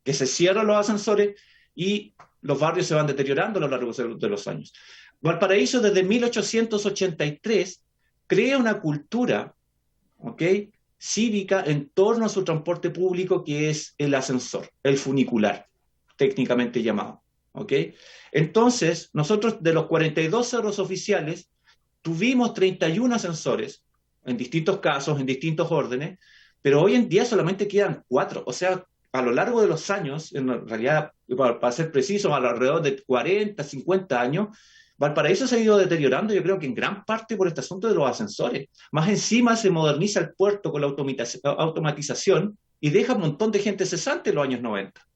Speaker 9: que se cierran los ascensores y los barrios se van deteriorando a lo largo de los años. Valparaíso desde 1883 crea una cultura, ¿ok?, cívica en torno a su transporte público, que es el ascensor, el funicular, técnicamente llamado, ¿ok? Entonces, nosotros de los 42 cerros oficiales tuvimos 31 ascensores, en distintos casos, en distintos órdenes, pero hoy en día solamente quedan 4, o sea, a lo largo de los años, en realidad, para ser precisos, alrededor de 40, 50 años, Valparaíso se ha ido deteriorando, yo creo que en gran parte por este asunto de los ascensores. Más encima se moderniza el puerto con la automatización y deja un montón de gente cesante en los años 90.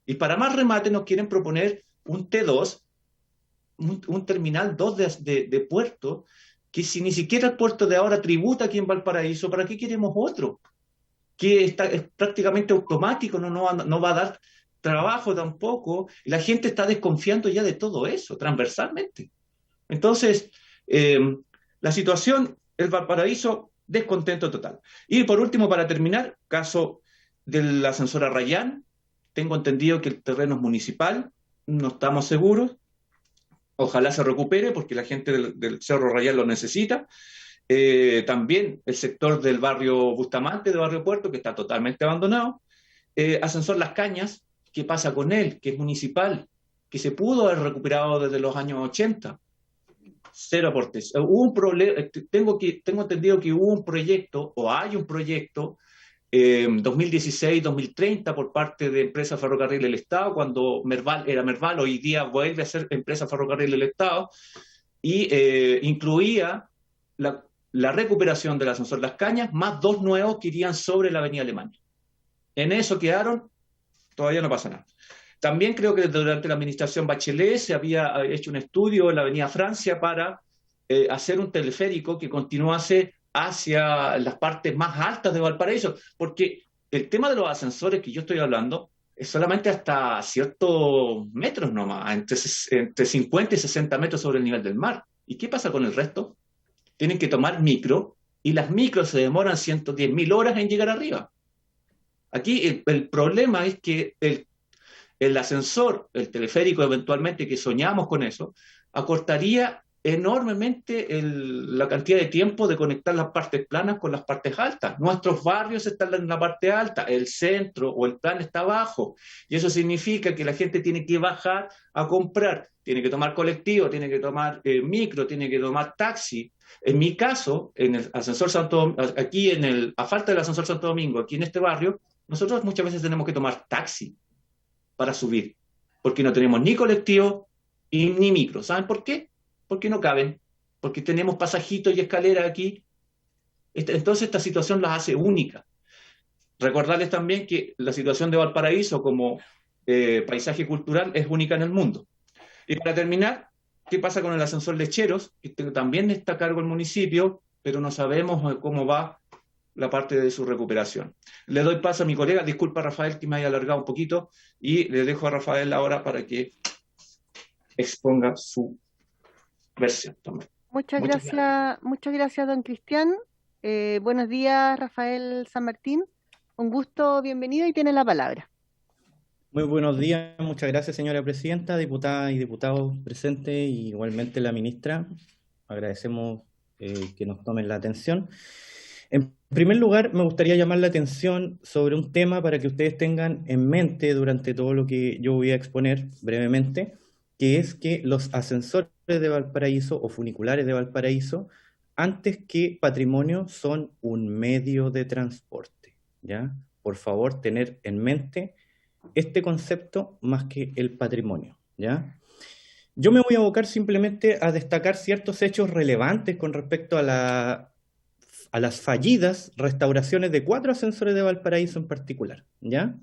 Speaker 9: Y para más remate nos quieren proponer un T2, un terminal 2 de puerto, que si ni siquiera el puerto de ahora tributa aquí en Valparaíso, ¿para qué queremos otro? Que es prácticamente automático, no va a dar trabajo tampoco, y la gente está desconfiando ya de todo eso, transversalmente. Entonces, la situación, el Valparaíso, descontento total. Y por último, para terminar, caso del ascensor Arrayán, tengo entendido que el terreno es municipal, no estamos seguros, Ojalá se recupere porque la gente del Cerro Rayal lo necesita. También el sector del barrio Bustamante, del barrio Puerto, que está totalmente abandonado. Ascensor Las Cañas, ¿qué pasa con él? Que es municipal, que se pudo haber recuperado desde los años 80. Cero aportes. Hubo un problema, tengo entendido que hubo un proyecto, o hay un proyecto, 2016-2030 por parte de Empresa Ferrocarril del Estado, cuando Merval era Merval, hoy día vuelve a ser Empresa Ferrocarril del Estado, y incluía la recuperación del ascensor Las Cañas, más 2 nuevos que irían sobre la Avenida Alemania. En eso quedaron, todavía no pasa nada. También creo que durante la administración Bachelet se había hecho un estudio en la Avenida Francia para hacer un teleférico que continuase hacia las partes más altas de Valparaíso, porque el tema de los ascensores que yo estoy hablando es solamente hasta ciertos metros nomás, entre 50 y 60 metros sobre el nivel del mar. ¿Y qué pasa con el resto? Tienen que tomar micro, y las micros se demoran 110.000 horas en llegar arriba. Aquí el problema es que el ascensor, el teleférico eventualmente, que soñamos con eso, acortaría enormemente la cantidad de tiempo de conectar las partes planas con las partes altas. Nuestros barrios están en la parte alta, el centro o el plan está abajo, y eso significa que la gente tiene que bajar a comprar, tiene que tomar colectivo, tiene que tomar micro, tiene que tomar taxi. En mi caso, en el ascensor aquí a falta del ascensor Santo Domingo, aquí en este barrio, nosotros muchas veces tenemos que tomar taxi para subir, porque no tenemos ni colectivo ni micro. ¿Saben por qué? Porque no caben, porque tenemos pasajitos y escaleras aquí. Entonces esta situación las hace únicas. Recordarles también que la situación de Valparaíso como paisaje cultural es única en el mundo. Y para terminar, ¿qué pasa con el ascensor Lecheros? Que también está a cargo el municipio, pero no sabemos cómo va la parte de su recuperación. Le doy paso a mi colega, disculpa Rafael que me haya alargado un poquito, y le dejo a Rafael ahora para que exponga su versión también.
Speaker 1: Muchas gracias, don Cristian. Buenos días, Rafael San Martín. Un gusto, bienvenido y tiene la palabra.
Speaker 10: Muy buenos días, muchas gracias señora presidenta, diputadas y diputados presentes, y igualmente la ministra. Agradecemos que nos tomen la atención. En primer lugar, me gustaría llamar la atención sobre un tema para que ustedes tengan en mente durante todo lo que yo voy a exponer brevemente, que es que los ascensores de Valparaíso o funiculares de Valparaíso, antes que patrimonio, son un medio de transporte, ¿ya? Por favor, tener en mente este concepto más que el patrimonio, ¿ya? Yo me voy a abocar simplemente a destacar ciertos hechos relevantes con respecto a las fallidas restauraciones de 4 ascensores de Valparaíso en particular, ¿ya?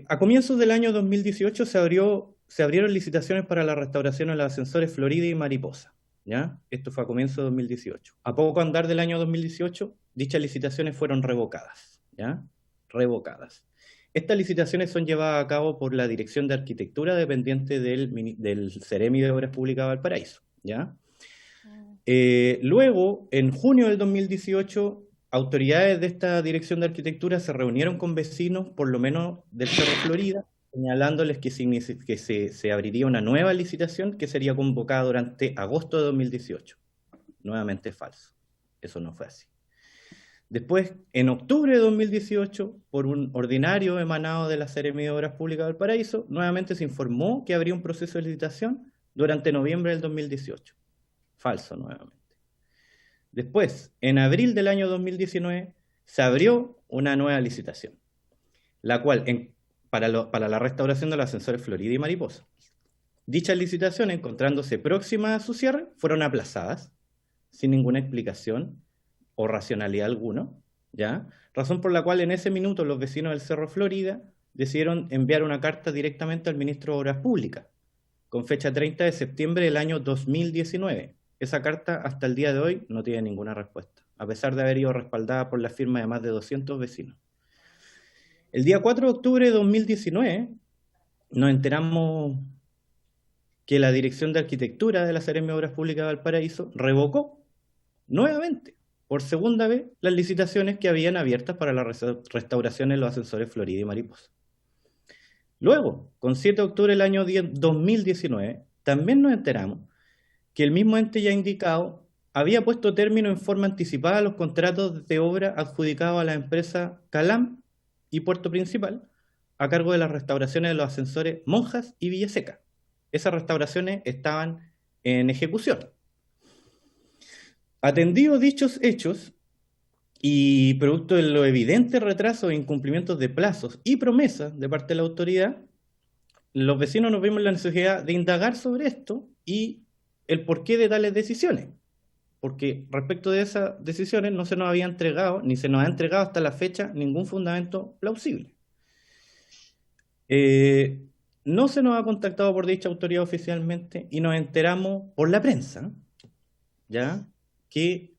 Speaker 10: A comienzos del año 2018 se abrieron licitaciones para la restauración de los ascensores Florida y Mariposa, ¿ya? Esto fue a comienzos de 2018. A poco andar del año 2018, dichas licitaciones fueron revocadas, ¿ya? Revocadas. Estas licitaciones son llevadas a cabo por la Dirección de Arquitectura dependiente del Ceremi de Obras Públicas de Valparaíso, ¿ya? Luego, en junio del 2018, autoridades de esta Dirección de Arquitectura se reunieron con vecinos, por lo menos del Cerro Florida, señalándoles que se abriría una nueva licitación que sería convocada durante agosto de 2018. Nuevamente falso. Eso no fue así. Después, en octubre de 2018, por un ordinario emanado de la Seremi de Obras Públicas de Valparaíso, nuevamente se informó que habría un proceso de licitación durante noviembre del 2018. Falso nuevamente. Después, en abril del año 2019, se abrió una nueva licitación, la cual, para la restauración de los ascensores Florida y Mariposa. Dichas licitaciones, encontrándose próximas a su cierre, fueron aplazadas, sin ninguna explicación o racionalidad alguna, ¿ya? Razón por la cual en ese minuto los vecinos del Cerro Florida decidieron enviar una carta directamente al ministro de Obras Públicas, con fecha 30 de septiembre del año 2019. Esa carta hasta el día de hoy no tiene ninguna respuesta, a pesar de haber ido respaldada por la firma de más de 200 vecinos. El día 4 de octubre de 2019 nos enteramos que la Dirección de Arquitectura de la Seremi de Obras Públicas de Valparaíso revocó nuevamente, por segunda vez, las licitaciones que habían abiertas para la restauración de los ascensores Florida y Mariposa. Luego, con 7 de octubre del año 2019, también nos enteramos que el mismo ente ya indicado había puesto término en forma anticipada a los contratos de obra adjudicados a la empresa Calam y Puerto Principal a cargo de las restauraciones de los ascensores Monjas y Villaseca. Esas restauraciones estaban en ejecución. Atendidos dichos hechos y producto de los evidentes retrasos e incumplimientos de plazos y promesas de parte de la autoridad, los vecinos nos vimos en la necesidad de indagar sobre esto y el porqué de tales decisiones. Porque respecto de esas decisiones no se nos había entregado, ni se nos ha entregado hasta la fecha, ningún fundamento plausible. No se nos ha contactado por dicha autoridad oficialmente y nos enteramos por la prensa, ¿ya?, que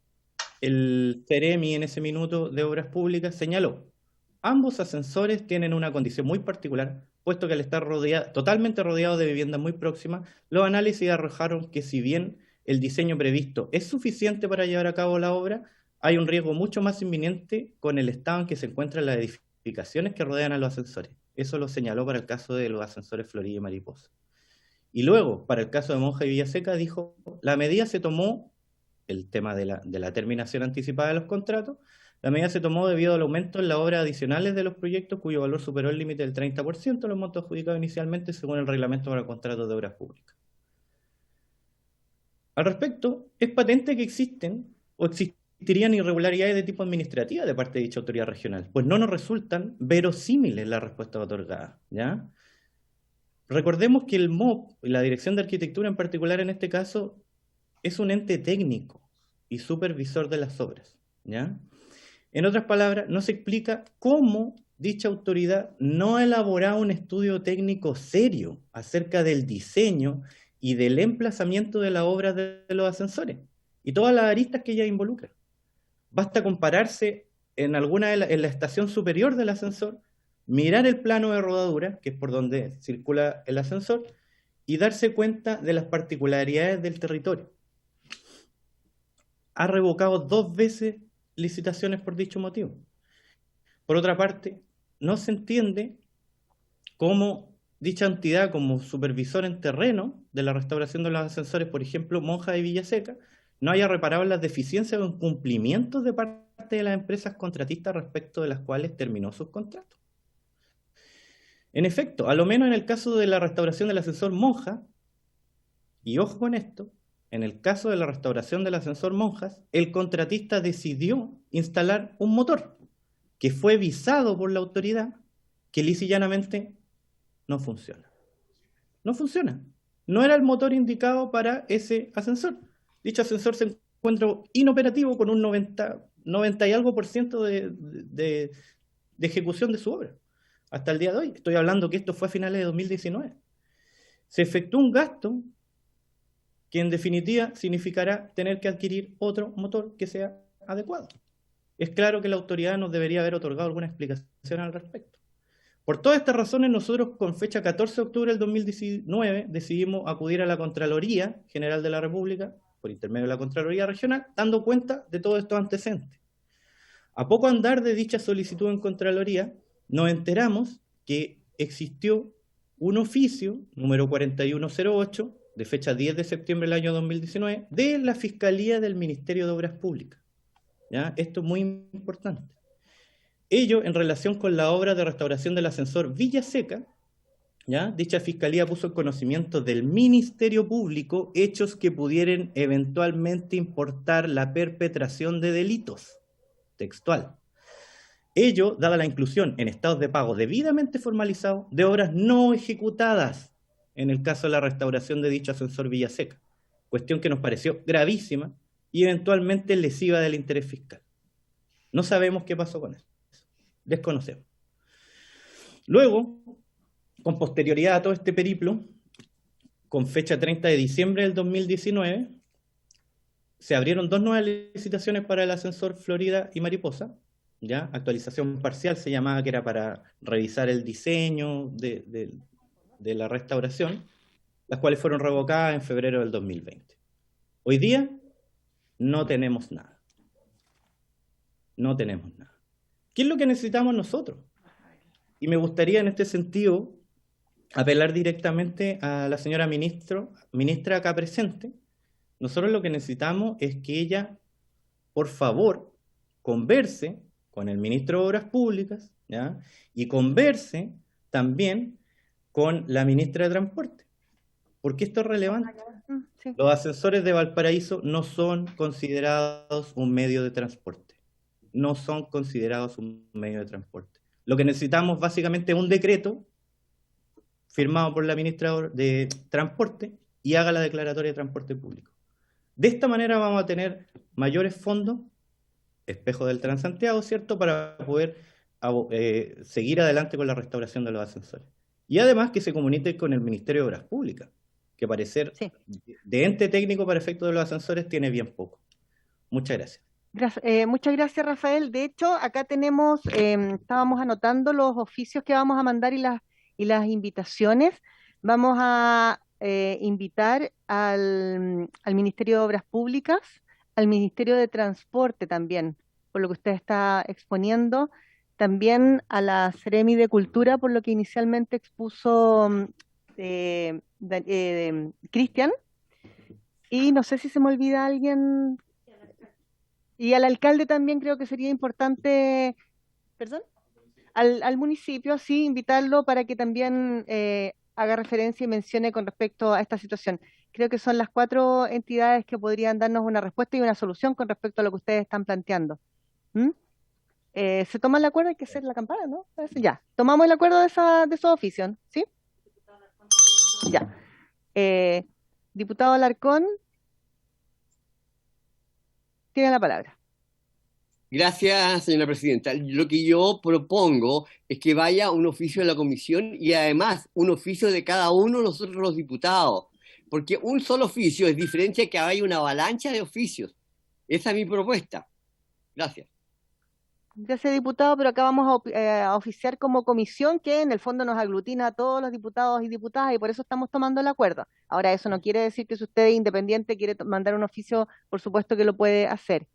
Speaker 10: el CEREMI en ese minuto de Obras Públicas señaló: ambos ascensores tienen una condición muy particular, puesto que al estar totalmente rodeados de viviendas muy próximas, los análisis arrojaron que si bien el diseño previsto es suficiente para llevar a cabo la obra, hay un riesgo mucho más inminente con el estado en que se encuentran las edificaciones que rodean a los ascensores. Eso lo señaló para el caso de los ascensores Florida y Mariposa. Y luego, para el caso de Monja y Villaseca, dijo: la medida se tomó, el tema de la terminación anticipada de los contratos, la medida se tomó debido al aumento en las obras adicionales de los proyectos cuyo valor superó el límite del 30% de los montos adjudicados inicialmente según el reglamento para contratos de obras públicas. Al respecto, es patente que existen o existirían irregularidades de tipo administrativa de parte de dicha autoridad regional, pues no nos resultan verosímiles las respuestas otorgadas, ¿ya? Recordemos que el MOP, la Dirección de Arquitectura en particular en este caso, es un ente técnico y supervisor de las obras, ¿ya? En otras palabras, no se explica cómo dicha autoridad no ha elaborado un estudio técnico serio acerca del diseño y del emplazamiento de la obra de los ascensores y todas las aristas que ella involucra. Basta compararse en la estación superior del ascensor, mirar el plano de rodadura, que es por donde circula el ascensor, y darse cuenta de las particularidades del territorio. Ha revocado 2 veces licitaciones por dicho motivo. Por otra parte, no se entiende cómo dicha entidad, como supervisor en terreno de la restauración de los ascensores, por ejemplo, Monja y Villaseca, no haya reparado las deficiencias o incumplimientos de parte de las empresas contratistas respecto de las cuales terminó sus contratos. En efecto, a lo menos en el caso de la restauración del ascensor Monja, y ojo con esto, en el caso de la restauración del ascensor Monjas, el contratista decidió instalar un motor que fue visado por la autoridad, que lisa y llanamente no funciona. No funciona. No era el motor indicado para ese ascensor. Dicho ascensor se encuentra inoperativo con un 90 y algo % de ejecución de su obra. Hasta el día de hoy. Estoy hablando que esto fue a finales de 2019. Se efectuó un gasto que en definitiva significará tener que adquirir otro motor que sea adecuado. Es claro que la autoridad nos debería haber otorgado alguna explicación al respecto. Por todas estas razones, nosotros con fecha 14 de octubre del 2019 decidimos acudir a la Contraloría General de la República, por intermedio de la Contraloría Regional, dando cuenta de todos estos antecedentes. A poco andar de dicha solicitud en Contraloría, nos enteramos que existió un oficio, número 4108, de fecha 10 de septiembre del año 2019, de la Fiscalía del Ministerio de Obras Públicas. ¿Ya? Esto es muy importante. Ello en relación con la obra de restauración del ascensor Villaseca, ¿ya? Dicha Fiscalía puso en conocimiento del Ministerio Público hechos que pudieran eventualmente importar la perpetración de delitos. Textual. Ello, dada la inclusión en estados de pago debidamente formalizados de obras no ejecutadas en el caso de la restauración de dicho ascensor Villaseca, cuestión que nos pareció gravísima y eventualmente lesiva del interés fiscal. No sabemos qué pasó con eso. Desconocemos. Luego, con posterioridad a todo este periplo, con fecha 30 de diciembre del 2019, se abrieron 2 nuevas licitaciones para el ascensor Florida y Mariposa, ¿ya? Actualización parcial se llamaba, que era para revisar el diseño de la restauración, las cuales fueron revocadas en febrero del 2020. Hoy día no tenemos nada. No tenemos nada. ¿Qué es lo que necesitamos nosotros? Y me gustaría en este sentido apelar directamente a la señora ministra acá presente. Nosotros lo que necesitamos es que ella, por favor, converse con el ministro de Obras Públicas, ¿ya? Y converse también con la ministra de Transporte, porque esto es relevante.
Speaker 1: Sí.
Speaker 10: Los ascensores de Valparaíso no son considerados un medio de transporte. No son considerados un medio de transporte. Lo que necesitamos básicamente es un decreto firmado por la ministra de Transporte y haga la declaratoria de transporte público. De esta manera vamos a tener mayores fondos, espejo del Transantiago, ¿cierto?, para poder seguir adelante con la restauración de los ascensores. Y además que se comunique con el Ministerio de Obras Públicas, que parecer de ente técnico para efectos de los ascensores tiene bien poco. Muchas gracias.
Speaker 1: Muchas gracias, Rafael. De hecho, acá tenemos, estábamos anotando los oficios que vamos a mandar y las invitaciones. Vamos a invitar al Ministerio de Obras Públicas, al Ministerio de Transporte también, por lo que usted está exponiendo, también a la Seremi de Cultura, por lo que inicialmente expuso Cristian, y no sé si se me olvida alguien, y al alcalde también creo que sería importante, ¿perdón? Al municipio, sí, invitarlo para que también haga referencia y mencione con respecto a esta situación. Creo que son las 4 entidades que podrían darnos una respuesta y una solución con respecto a lo que ustedes están planteando. ¿Se toma el acuerdo? Hay que hacer la campana, ¿no? Ya, tomamos el acuerdo de esos oficios, ¿sí? Ya. Diputado Alarcón, tiene la palabra.
Speaker 11: Gracias, señora presidenta. Lo que yo propongo es que vaya un oficio de la comisión y además un oficio de cada uno de nosotros los diputados, porque un solo oficio es diferente a que haya una avalancha de oficios. Esa es mi propuesta. Gracias.
Speaker 1: Gracias, diputado, pero acá vamos a oficiar como comisión que en el fondo nos aglutina a todos los diputados y diputadas y por eso estamos tomando el acuerdo. Ahora, eso no quiere decir que si usted es independiente quiere mandar un oficio, por supuesto que lo puede hacer.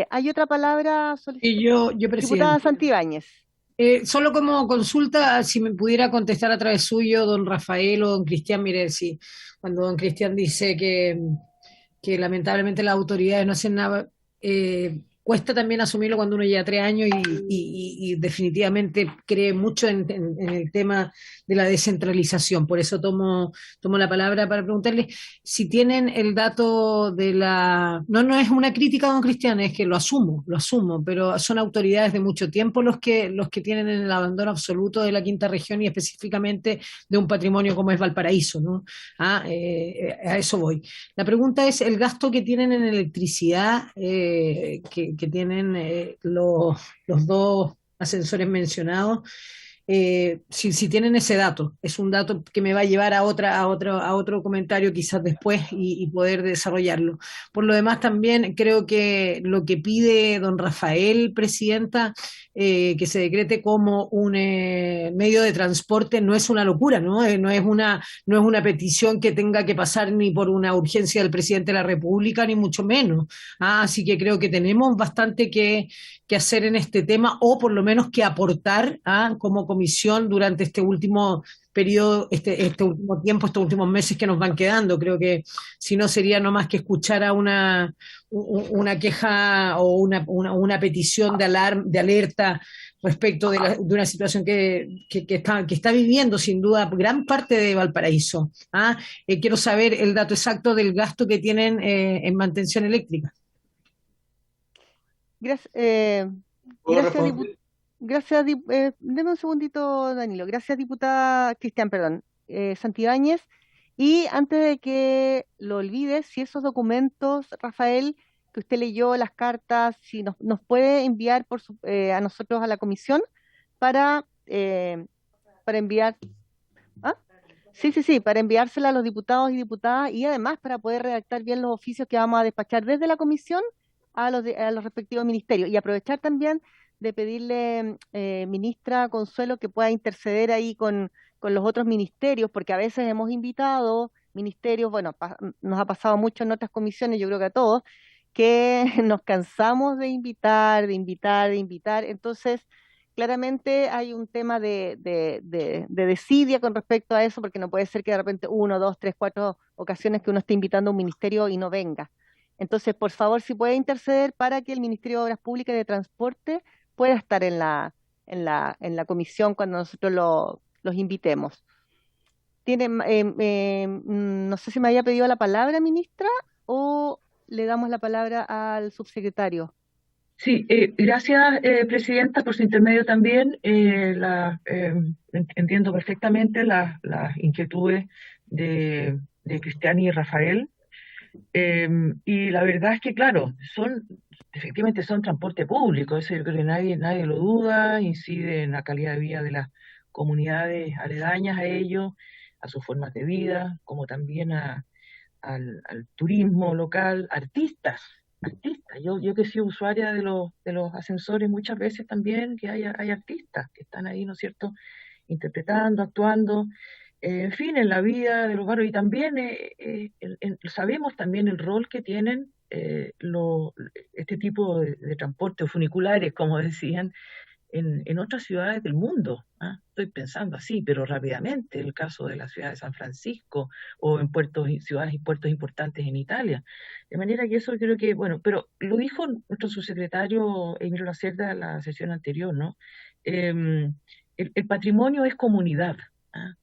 Speaker 1: ¿Hay otra palabra solicitada?
Speaker 5: Yo
Speaker 1: Diputada Santibáñez.
Speaker 5: Solo como consulta, si me pudiera contestar a través suyo, don Rafael o don Cristian, mire, si cuando don Cristian dice que lamentablemente las autoridades no hacen nada, cuesta también asumirlo cuando uno lleva 3 años y definitivamente cree mucho en el tema de la descentralización. Por eso tomo la palabra para preguntarle si tienen el dato de la... No es una crítica, don Cristian, es que lo asumo, pero son autoridades de mucho tiempo los que tienen en el abandono absoluto de la quinta región y específicamente de un patrimonio como es Valparaíso, ¿no? A eso voy. La pregunta es el gasto que tienen en electricidad, que tienen los 2 ascensores mencionados, si tienen ese dato. Es un dato que me va a llevar a otro comentario quizás después y poder desarrollarlo. Por lo demás, también creo que lo que pide don Rafael, presidenta, que se decrete como un medio de transporte no es una locura, ¿no? No es una petición que tenga que pasar ni por una urgencia del presidente de la República, ni mucho menos. Así que creo que tenemos bastante que hacer en este tema, o por lo menos que aportar como comisión durante este último periodo, este último tiempo, estos últimos meses que nos van quedando. Creo que si no sería no más que escuchar a una queja o una petición de alerta respecto de una situación que está viviendo sin duda gran parte de Valparaíso. Quiero saber el dato exacto del gasto que tienen en mantención eléctrica.
Speaker 1: Gracias, deme un segundito, Danilo. Gracias, diputada Cristian, perdón, Santibáñez. Y antes de que lo olvides, si esos documentos, Rafael, que usted leyó, las cartas, si nos puede enviar a nosotros a la comisión para enviar... Sí, para enviársela a los diputados y diputadas y además para poder redactar bien los oficios que vamos a despachar desde la comisión a los respectivos ministerios. Y aprovechar también de pedirle, ministra Consuelo, que pueda interceder ahí con los otros ministerios, porque a veces hemos invitado ministerios, bueno, nos ha pasado mucho en otras comisiones, yo creo que a todos, que nos cansamos de invitar, entonces claramente hay un tema de desidia con respecto a eso, porque no puede ser que de repente 1, 2, 3, 4 ocasiones que uno esté invitando a un ministerio y no venga. Entonces, por favor, si puede interceder para que el Ministerio de Obras Públicas y de Transporte pueda estar en la comisión cuando nosotros los invitemos. No sé si me había pedido la palabra, ministra, o le damos la palabra al subsecretario.
Speaker 7: Sí, gracias, Presidenta, por su intermedio también. Entiendo perfectamente las inquietudes de Cristian y Rafael. Y la verdad es que, claro, efectivamente son transporte público, eso yo creo que nadie lo duda, incide en la calidad de vida de las comunidades aledañas a ellos, a sus formas de vida, como también al turismo local, artistas. Yo que he sido usuaria de los ascensores muchas veces también, que hay artistas que están ahí, ¿no es cierto?, interpretando, actuando, en fin, en la vida de los barrios. Y también sabemos también el rol que tienen este tipo de transportes funiculares, como decían, en otras ciudades del mundo. Estoy pensando así, pero rápidamente, el caso de la ciudad de San Francisco o en ciudades y puertos importantes en Italia. De manera que eso creo que, bueno, pero lo dijo nuestro subsecretario Emilio Lacerda en la sesión anterior, ¿no? El patrimonio es comunidad.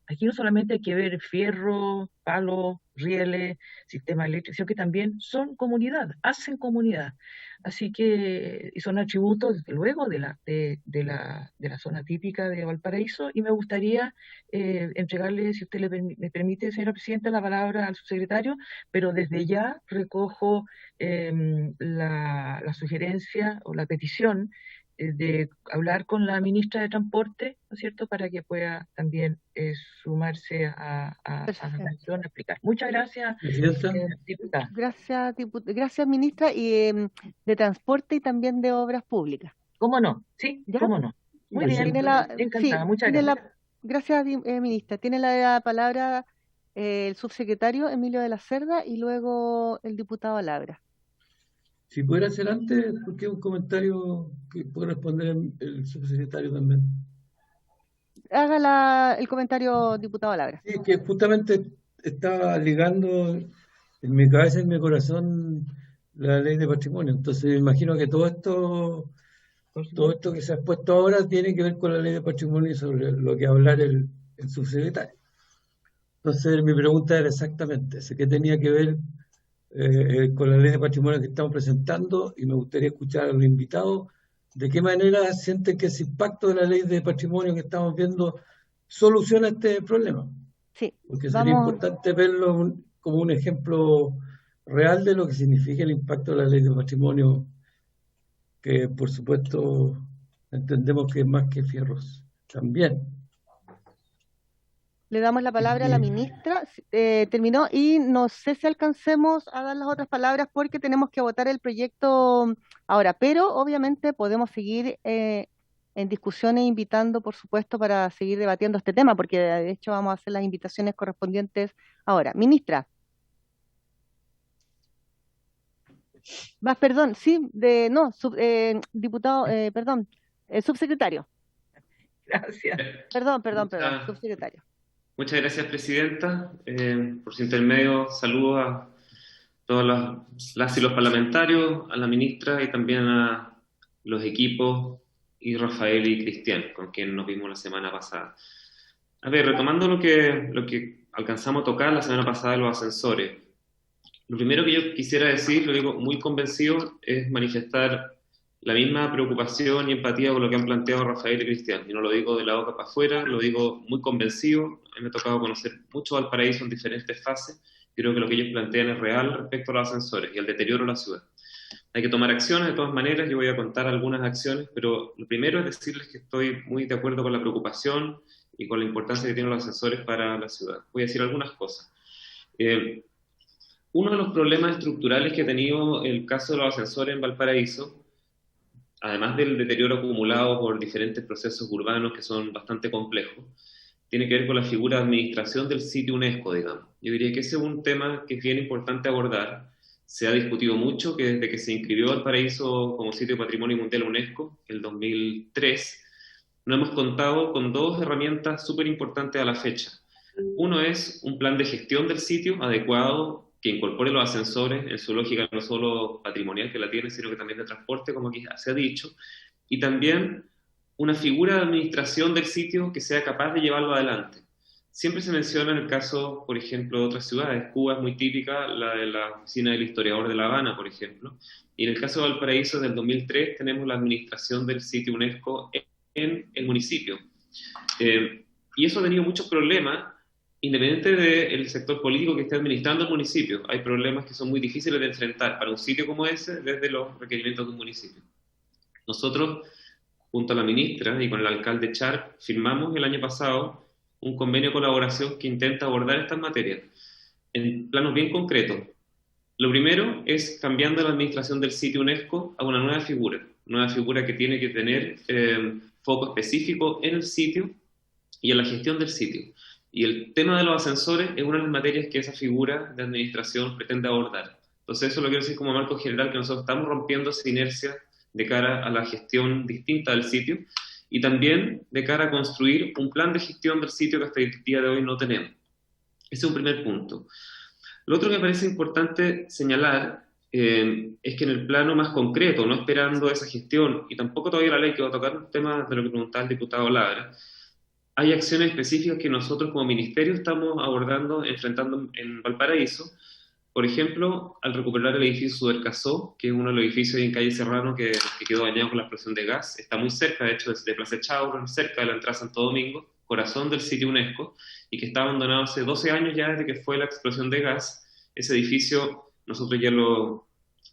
Speaker 7: Aquí no solamente hay que ver fierro, palos, rieles, sistema eléctrico, sino que también son comunidad, hacen comunidad. Así que, y son atributos, desde luego, de la zona típica de Valparaíso, y me gustaría entregarle, si usted me permite, señora Presidenta, la palabra al subsecretario, pero desde ya recojo la sugerencia o la petición de hablar con la ministra de Transporte, ¿no es cierto?, para que pueda también sumarse a la comisión a explicar. Muchas gracias, diputada.
Speaker 1: Gracias, ministra, y de Transporte y también de Obras Públicas.
Speaker 7: ¿Cómo no? Sí,
Speaker 1: ¿ya?
Speaker 7: ¿cómo no? Muy bien, encantada, muchas gracias.
Speaker 1: Gracias, ministra. Tiene la palabra el subsecretario Emilio de la Cerda y luego el diputado Labra.
Speaker 6: Si pudiera hacer antes, porque un comentario que puede responder el subsecretario también.
Speaker 1: Haga el comentario, diputado Labra.
Speaker 6: Sí, que justamente estaba ligando en mi cabeza y en mi corazón la ley de patrimonio. Entonces me imagino que todo esto que se ha expuesto ahora tiene que ver con la ley de patrimonio y sobre lo que hablar el subsecretario. Entonces mi pregunta era exactamente qué tenía que ver con la ley de patrimonio que estamos presentando, y me gustaría escuchar a los invitados de qué manera sienten que ese impacto de la ley de patrimonio que estamos viendo soluciona este problema.
Speaker 1: Sí,
Speaker 6: porque sería importante verlo como un ejemplo real de lo que significa el impacto de la ley de patrimonio, que por supuesto entendemos que es más que fierros también.
Speaker 1: Le damos la palabra a la ministra, terminó, y no sé si alcancemos a dar las otras palabras porque tenemos que votar el proyecto ahora, pero obviamente podemos seguir en discusiones, invitando, por supuesto, para seguir debatiendo este tema, porque de hecho vamos a hacer las invitaciones correspondientes ahora. Ministra. Perdón, sí, diputado, perdón, subsecretario.
Speaker 7: Gracias.
Speaker 1: Perdón, subsecretario.
Speaker 12: Muchas gracias, Presidenta. Por su intermedio, saludo a todas las y los parlamentarios, a la ministra y también a los equipos y Rafael y Cristian, con quien nos vimos la semana pasada. A ver, retomando lo que alcanzamos a tocar la semana pasada de los ascensores, lo primero que yo quisiera decir, lo digo muy convencido, es manifestar la misma preocupación y empatía con lo que han planteado Rafael y Cristian. Y no lo digo de la boca para afuera, lo digo muy convencido. A mí me ha tocado conocer mucho Valparaíso en diferentes fases. Creo que lo que ellos plantean es real respecto a los ascensores y al deterioro de la ciudad. Hay que tomar acciones de todas maneras. Yo voy a contar algunas acciones, pero lo primero es decirles que estoy muy de acuerdo con la preocupación y con la importancia que tienen los ascensores para la ciudad. Voy a decir algunas cosas. Uno de los problemas estructurales que ha tenido el caso de los ascensores en Valparaíso, además del deterioro acumulado por diferentes procesos urbanos que son bastante complejos, tiene que ver con la figura de administración del sitio UNESCO, digamos. Yo diría que ese es un tema que es bien importante abordar. Se ha discutido mucho que desde que se inscribió Valparaíso como sitio de patrimonio mundial UNESCO, el 2003, no hemos contado con dos herramientas súper importantes a la fecha. Uno es un plan de gestión del sitio adecuado que incorpore los ascensores en su lógica no solo patrimonial que la tiene, sino que también de transporte, como aquí se ha dicho, y también una figura de administración del sitio que sea capaz de llevarlo adelante. Siempre se menciona en el caso, por ejemplo, de otras ciudades. Cuba es muy típica, la de la oficina del historiador de La Habana, por ejemplo, y en el caso de Valparaíso, del 2003, tenemos la administración del sitio UNESCO en el municipio. Y eso ha tenido muchos problemas, independiente del sector político que esté administrando el municipio. Hay problemas que son muy difíciles de enfrentar para un sitio como ese desde los requerimientos de un municipio. Nosotros, junto a la ministra y con el alcalde Char, firmamos el año pasado un convenio de colaboración que intenta abordar estas materias en planos bien concretos. Lo primero es cambiando la administración del sitio UNESCO a una nueva figura que tiene que tener foco específico en el sitio y en la gestión del sitio. Y el tema de los ascensores es una de las materias que esa figura de administración pretende abordar. Entonces eso lo quiero decir como marco general, que nosotros estamos rompiendo esa inercia de cara a la gestión distinta del sitio y también de cara a construir un plan de gestión del sitio que hasta el día de hoy no tenemos. Ese es un primer punto. Lo otro que me parece importante señalar es que en el plano más concreto, no esperando esa gestión, y tampoco todavía la ley que va a tocar un tema de lo que preguntaba el diputado Labra, hay acciones específicas que nosotros como ministerio estamos abordando, enfrentando en Valparaíso. Por ejemplo, al recuperar el edificio Sudercasó, que es uno de los edificios en calle Serrano que quedó dañado por la explosión de gas, está muy cerca, de hecho, de Plaza Chauro, cerca de la entrada a Santo Domingo, corazón del sitio UNESCO, y que está abandonado hace 12 años ya desde que fue la explosión de gas. Ese edificio, nosotros ya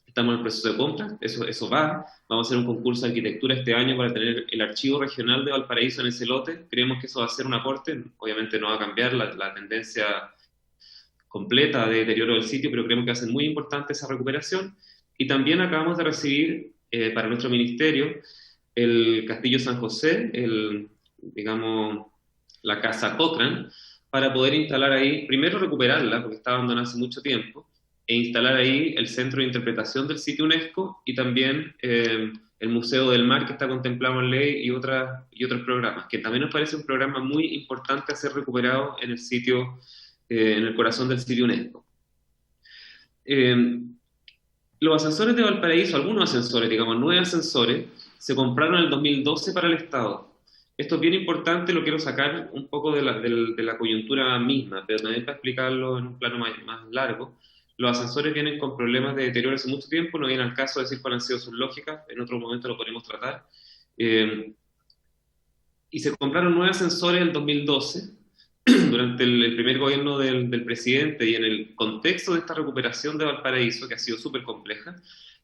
Speaker 12: estamos en el proceso de compra, eso va. Vamos a hacer un concurso de arquitectura este año para tener el archivo regional de Valparaíso en ese lote. Creemos que eso va a ser un aporte, obviamente no va a cambiar la tendencia completa de deterioro del sitio, pero creemos que va a ser muy importante esa recuperación. Y también acabamos de recibir para nuestro ministerio el Castillo San José, digamos, la Casa Cochrane, para poder instalar ahí, primero recuperarla, porque estaba abandonada hace mucho tiempo, e instalar ahí el centro de interpretación del sitio UNESCO y también el Museo del Mar que está contemplado en ley y otros programas, que también nos parece un programa muy importante a ser recuperado en el sitio, en el corazón del sitio UNESCO. Los ascensores de Valparaíso, algunos ascensores, digamos 9 ascensores, se compraron en el 2012 para el Estado. Esto es bien importante, lo quiero sacar un poco de la coyuntura misma, pero también para explicarlo en un plano más largo. Los ascensores vienen con problemas de deterioro hace mucho tiempo, no viene al caso de decir cuáles han sido sus lógicas, en otro momento lo podemos tratar. Y se compraron 9 ascensores en el 2012, durante el primer gobierno del presidente y en el contexto de esta recuperación de Valparaíso, que ha sido súper compleja.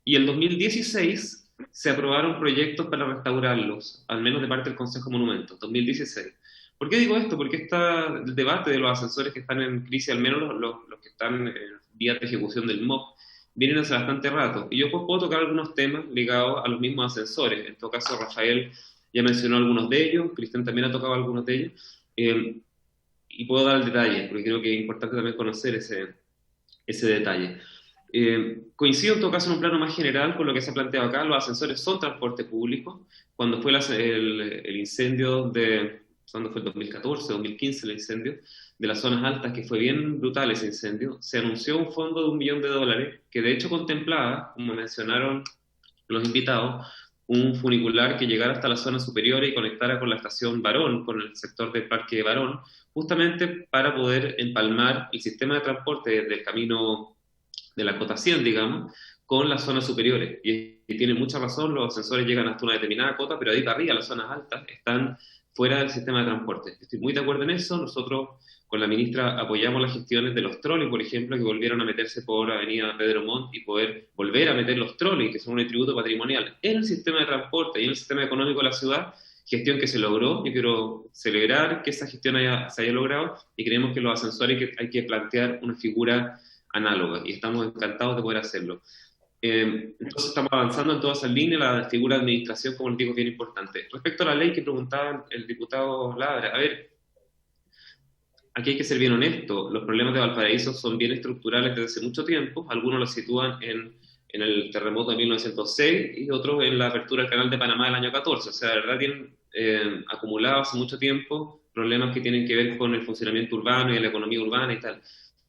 Speaker 12: Y en 2016 se aprobaron proyectos para restaurarlos, al menos de parte del Consejo de Monumentos, 2016. ¿Por qué digo esto? Porque está el debate de los ascensores que están en crisis, al menos los que están en vías de ejecución del MOP, vienen hace bastante rato. Y yo puedo tocar algunos temas ligados a los mismos ascensores. En todo caso, Rafael ya mencionó algunos de ellos, Cristian también ha tocado algunos de ellos, y puedo dar el detalle, porque creo que es importante también conocer ese detalle. Coincido en todo caso en un plano más general con lo que se ha planteado acá. Los ascensores son transporte público. Cuando fue el incendio cuando fue el 2014, 2015 el incendio de las zonas altas, que fue bien brutal ese incendio, se anunció un fondo de $1 millón que de hecho contemplaba, como mencionaron los invitados, un funicular que llegara hasta las zonas superiores y conectara con la estación Barón, con el sector del Parque Barón, justamente para poder empalmar el sistema de transporte del camino de la cota 100, digamos, con las zonas superiores. Y tiene mucha razón, los ascensores llegan hasta una determinada cota, pero ahí para arriba, las zonas altas, están fuera del sistema de transporte. Estoy muy de acuerdo en eso. Nosotros, con la ministra, apoyamos las gestiones de los trolis, por ejemplo, que volvieron a meterse por Avenida Pedro Montt y poder volver a meter los trolis, que son un atributo patrimonial, en el sistema de transporte y en el sistema económico de la ciudad, gestión que se logró. Yo quiero celebrar que esa gestión se haya logrado y creemos que los ascensores hay que plantear una figura análoga y estamos encantados de poder hacerlo. Entonces estamos avanzando en todas esas líneas. La figura de administración, como les digo, es bien importante. Respecto a la ley que preguntaba el diputado Labra, a ver, aquí hay que ser bien honesto. Los problemas de Valparaíso son bien estructurales desde hace mucho tiempo. Algunos los sitúan en el terremoto de 1906 y otros en la apertura del Canal de Panamá del año 14. O sea, de verdad tienen acumulado hace mucho tiempo, problemas que tienen que ver con el funcionamiento urbano y la economía urbana y tal.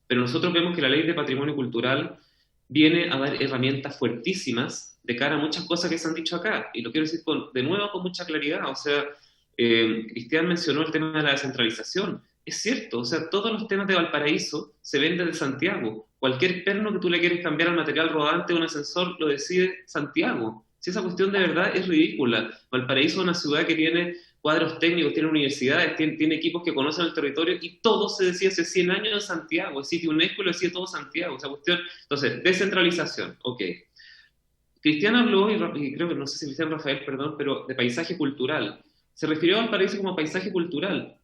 Speaker 12: Pero nosotros vemos que la ley de patrimonio cultural viene a dar herramientas fuertísimas de cara a muchas cosas que se han dicho acá, y lo quiero decir de nuevo con mucha claridad. O sea, Cristian mencionó el tema de la descentralización. Es cierto, o sea, todos los temas de Valparaíso se ven desde Santiago. Cualquier perno que tú le quieres cambiar al material rodante o un ascensor lo decide Santiago. Si esa cuestión de verdad es ridícula. Valparaíso es una ciudad que tiene cuadros técnicos, tiene universidades, tiene equipos que conocen el territorio, y todo se decía hace 100 años en Santiago. El sitio UNESCO lo decía todo Santiago, esa cuestión. Entonces, descentralización, ok. Cristian habló, y creo que no sé si Cristian Rafael, perdón, pero de paisaje cultural. Se refirió a Valparaíso como paisaje cultural.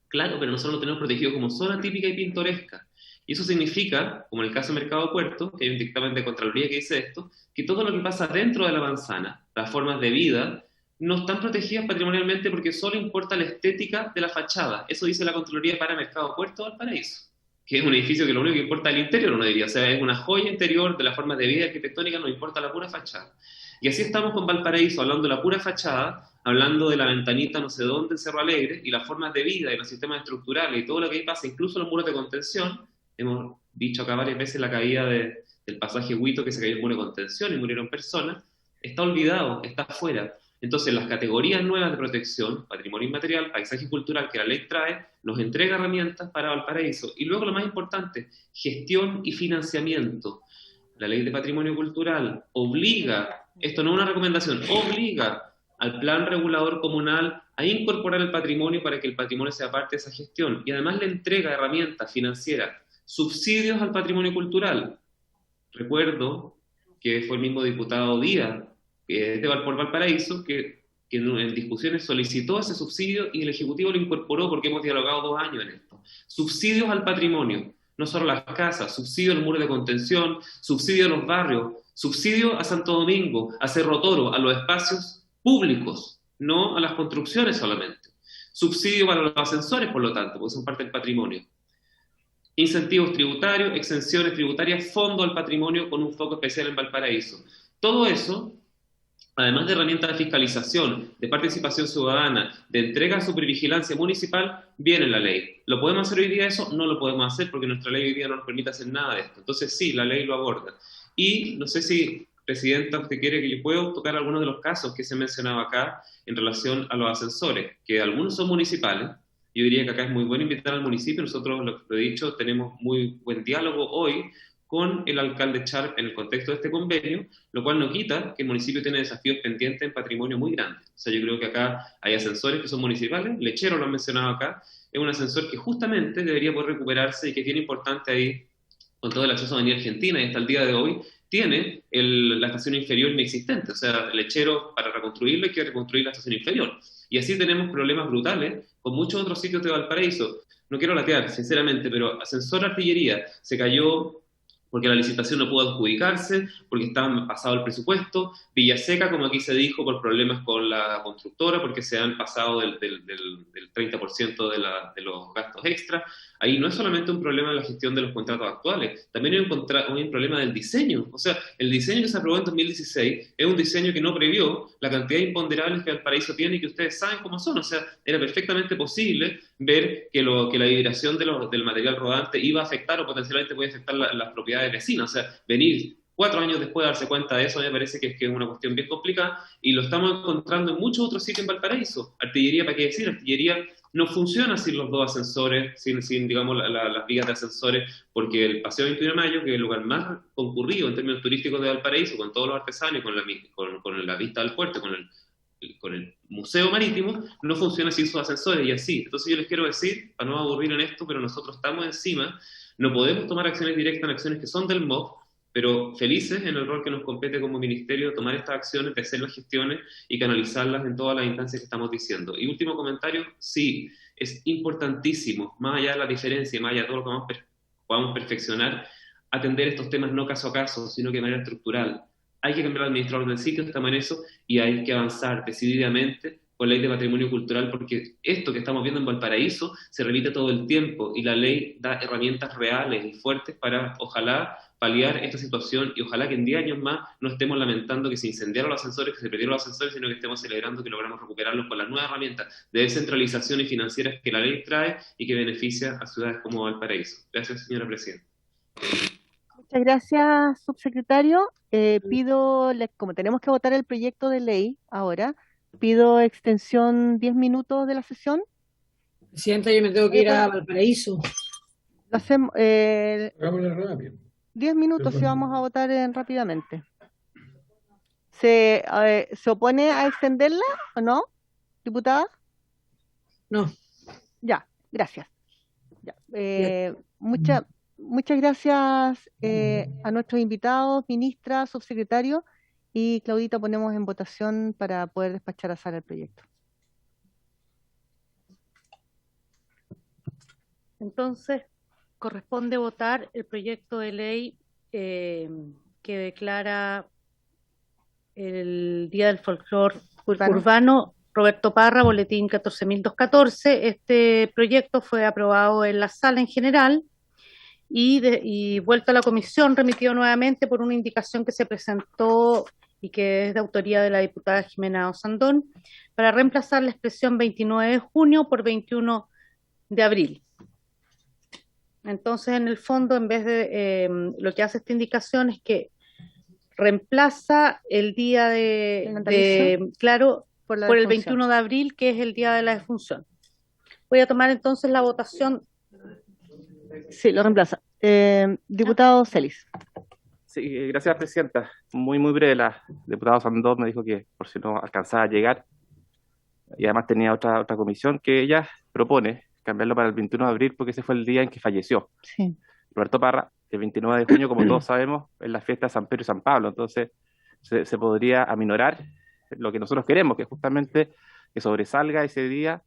Speaker 12: Claro, pero nosotros lo tenemos protegido como zona típica y pintoresca. Y eso significa, como en el caso de Mercado Puerto, que hay un dictamen de Contraloría que dice esto, que todo lo que pasa dentro de la manzana, las formas de vida, no están protegidas patrimonialmente porque solo importa la estética de la fachada. Eso dice la Contraloría para Mercado Puerto Valparaíso, que es un edificio que lo único que importa es el interior, uno diría. O sea, es una joya interior de las formas de vida arquitectónica, no importa la pura fachada. Y así estamos con Valparaíso, hablando de la pura fachada, hablando de la ventanita no sé dónde en Cerro Alegre, y las formas de vida y los sistemas estructurales y todo lo que ahí pasa, incluso los muros de contención. Hemos dicho acá varias veces la caída del pasaje Huito, que se cayó el muro de contención y murieron personas. Está olvidado, está afuera. Entonces, las categorías nuevas de protección, patrimonio inmaterial, paisaje cultural, que la ley trae, nos entrega herramientas para Valparaíso. Y luego, lo más importante, gestión y financiamiento. La ley de patrimonio cultural obliga, esto no es una recomendación, obliga al plan regulador comunal a incorporar el patrimonio para que el patrimonio sea parte de esa gestión. Y además le entrega herramientas financieras, subsidios al patrimonio cultural. Recuerdo que fue el mismo diputado Díaz, por Valparaíso, que en discusiones solicitó ese subsidio y el Ejecutivo lo incorporó porque hemos dialogado 2 años en esto. Subsidios al patrimonio, no solo las casas, subsidio al muro de contención, subsidio a los barrios, subsidio a Santo Domingo, a Cerro Toro, a los espacios públicos, no a las construcciones solamente. Subsidio para los ascensores, por lo tanto, porque son parte del patrimonio. Incentivos tributarios, exenciones tributarias, fondo al patrimonio con un foco especial en Valparaíso. Todo eso, además de herramientas de fiscalización, de participación ciudadana, de entrega a supervigilancia municipal, viene en la ley. ¿Lo podemos hacer hoy día eso? No lo podemos hacer porque nuestra ley hoy día no nos permite hacer nada de esto. Entonces sí, la ley lo aborda. Y no sé si, Presidenta, usted quiere que yo pueda tocar algunos de los casos que se han mencionado acá en relación a los ascensores, que algunos son municipales. Yo diría que acá es muy bueno invitar al municipio. Nosotros, lo he dicho, tenemos muy buen diálogo hoy con el alcalde Sharp en el contexto de este convenio, lo cual no quita que el municipio tiene desafíos pendientes en patrimonio muy grandes. O sea, yo creo que acá hay ascensores que son municipales, Lechero lo han mencionado acá, es un ascensor que justamente debería poder recuperarse y que es bien importante ahí con todo el acceso a Avenida Argentina, y hasta el día de hoy tiene la estación inferior inexistente. O sea, Lechero, para reconstruirlo hay que reconstruir la estación inferior. Y así tenemos problemas brutales con muchos otros sitios de Valparaíso. No quiero latear, sinceramente, pero ascensor Artillería se cayó porque la licitación no pudo adjudicarse, porque estaba pasado el presupuesto. Villaseca, como aquí se dijo, por problemas con la constructora, porque se han pasado del 30% de los gastos extras. Ahí no es solamente un problema de la gestión de los contratos actuales, también hay un problema del diseño. O sea, el diseño que se aprobó en 2016 es un diseño que no previó la cantidad de imponderables que Valparaíso tiene y que ustedes saben cómo son. O sea, era perfectamente posible ver que la vibración del material rodante iba a afectar o potencialmente puede afectar las propiedades vecinas. O sea, venir 4 años después de darse cuenta de eso, me parece que es una cuestión bien complicada, y lo estamos encontrando en muchos otros sitios en Valparaíso. Artillería, ¿para qué decir? Artillería no funciona sin los 2 ascensores, sin digamos, las vías de ascensores, porque el Paseo 21 de Mayo, que es el lugar más concurrido en términos turísticos de Valparaíso, con todos los artesanos, con la vista del puerto, con el museo marítimo, no funciona sin sus ascensores, y así. Entonces yo les quiero decir, para no aburrir en esto, pero nosotros estamos encima, no podemos tomar acciones directas en acciones que son del MOB, pero felices en el rol que nos compete como ministerio, tomar estas acciones, de hacer las gestiones y canalizarlas en todas las instancias que estamos diciendo. Y último comentario, sí, es importantísimo, más allá de la diferencia, más allá de todo lo que podamos perfeccionar, atender estos temas no caso a caso, sino que de manera estructural. Hay que cambiar al administrador del sitio, estamos en eso, y hay que avanzar decididamente con ley de patrimonio cultural, porque esto que estamos viendo en Valparaíso se repite todo el tiempo y la ley da herramientas reales y fuertes para, ojalá, paliar esta situación y ojalá que en 10 años más no estemos lamentando que se incendiaron los ascensores, que se perdieron los ascensores, sino que estemos celebrando que logramos recuperarlos con las nuevas herramientas de descentralización y financieras que la ley trae y que beneficia a ciudades como Valparaíso. Gracias, señora presidenta.
Speaker 1: Muchas gracias, subsecretario. Como tenemos que votar el proyecto de ley ahora, pido extensión 10 minutos de la sesión.
Speaker 5: Presidenta, yo me tengo que ir a Valparaíso.
Speaker 1: Lo hacemos,
Speaker 6: Hagámoslo rápido.
Speaker 1: 10 minutos si vamos a votar rápidamente. ¿Se opone a extenderla o no, diputada?
Speaker 5: No.
Speaker 1: Ya, gracias. Ya, muchas gracias a nuestros invitados, ministra, subsecretario, y Claudita, ponemos en votación para poder despachar a sala el proyecto.
Speaker 2: Entonces, corresponde votar el proyecto de ley que declara el Día del Folclor Urbano Roberto Parra, boletín 14.214. Este proyecto fue aprobado en la sala en general y vuelto a la comisión, remitido nuevamente por una indicación que se presentó y que es de autoría de la diputada Jimena Osandón, para reemplazar la expresión 29 de junio por 21 de abril. Entonces, en el fondo, en vez de lo que hace esta indicación es que reemplaza el día por el 21 de abril, que es el día de la defunción. Voy a tomar entonces la votación.
Speaker 1: Sí, lo reemplaza. Diputado Celis.
Speaker 3: Sí, gracias, presidenta. Muy breve, la diputada Sandón me dijo que por si no alcanzaba a llegar, y además tenía otra comisión que ella propone cambiarlo para el 21 de abril porque ese fue el día en que falleció.
Speaker 1: Sí.
Speaker 3: Roberto Parra. El 29 de junio, como todos sabemos, es la fiesta de San Pedro y San Pablo, entonces se podría aminorar lo que nosotros queremos, que justamente que sobresalga ese día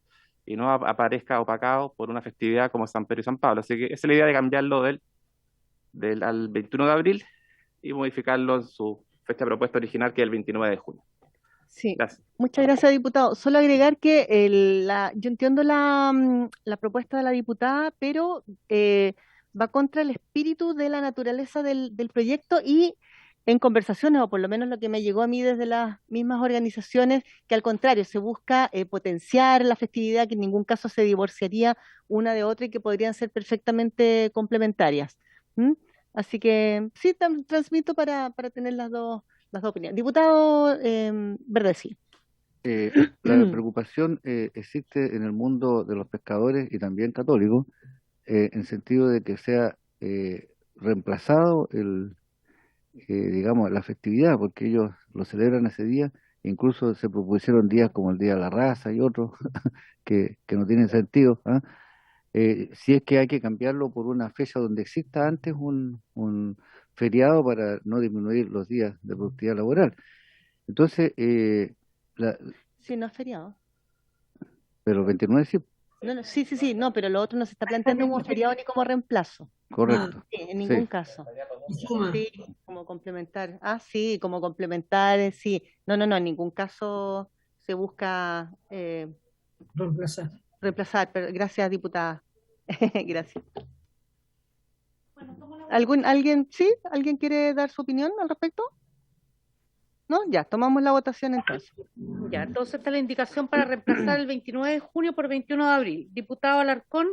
Speaker 3: y no aparezca opacado por una festividad como San Pedro y San Pablo. Así que esa es la idea de cambiarlo al 21 de abril y modificarlo en su fecha propuesta original, que es el 29 de junio.
Speaker 1: Sí,
Speaker 3: gracias.
Speaker 1: Muchas gracias, diputado. Solo agregar que yo entiendo la propuesta de la diputada, pero va contra el espíritu de la naturaleza del proyecto y en conversaciones, o por lo menos lo que me llegó a mí desde las mismas organizaciones, que al contrario, se busca potenciar la festividad, que en ningún caso se divorciaría una de otra y que podrían ser perfectamente complementarias. Así que sí, transmito para tener las dos opiniones. Diputado Verdesil.
Speaker 13: La preocupación existe en el mundo de los pescadores y también católicos, en sentido de que sea reemplazado digamos, la festividad, porque ellos lo celebran ese día, incluso se propusieron días como el Día de la Raza y otros que no tienen sentido, ¿ah? Si es que hay que cambiarlo por una fecha donde exista antes un feriado para no disminuir los días de productividad laboral. Entonces,
Speaker 1: Sí, no es feriado.
Speaker 13: pero el 29 sí.
Speaker 1: No, sí, no, pero lo otro no se está planteando como feriado ni como reemplazo.
Speaker 13: Correcto.
Speaker 1: Sí, en ningún
Speaker 13: Sí.
Speaker 1: caso. Sí, como complementar. Sí, como complementar, sí. No, en ningún caso se busca reemplazar, pero gracias, diputada. Gracias. ¿Alguien quiere dar su opinión al respecto? ¿No? Ya, tomamos la votación entonces.
Speaker 2: Ya, entonces está la indicación para reemplazar el 29 de junio por 21 de abril. Diputado Alarcón.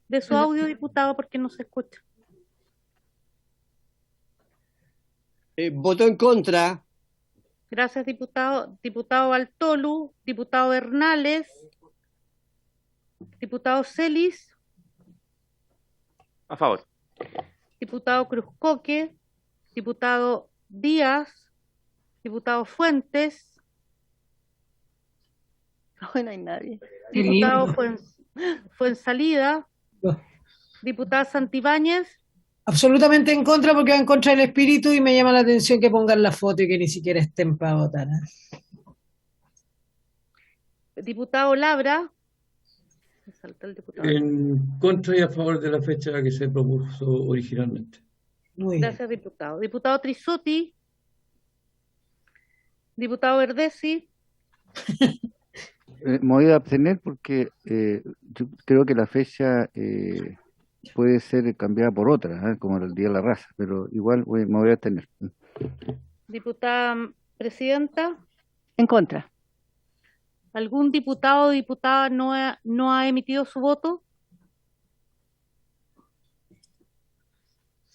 Speaker 2: De su audio, diputado, porque no se escucha.
Speaker 11: Voto en contra.
Speaker 2: Gracias, diputado. Diputado Baltolu, diputado Bernales, diputado Celis.
Speaker 3: A favor.
Speaker 2: Diputado Cruzcoque, diputado Díaz, diputado Fuentes.
Speaker 1: No hay nadie.
Speaker 2: Diputado Fuensalida, diputada Santibáñez.
Speaker 5: Absolutamente en contra, porque va en contra del espíritu y me llama la atención que pongan la foto y que ni siquiera estén para votar.
Speaker 2: Diputado Labra. Me saltó el diputado.
Speaker 6: En contra y a favor de la fecha que se propuso originalmente.
Speaker 5: Muy bien.
Speaker 2: Gracias, diputado. Diputado Trisotti. Diputado Verdesi.
Speaker 13: Me voy a abstener porque yo creo que la fecha puede ser cambiada por otra, como el Día de la Raza, pero igual me voy a abstener.
Speaker 2: Diputada Presidenta.
Speaker 1: En contra.
Speaker 2: ¿Algún diputado o diputada no ha emitido su voto?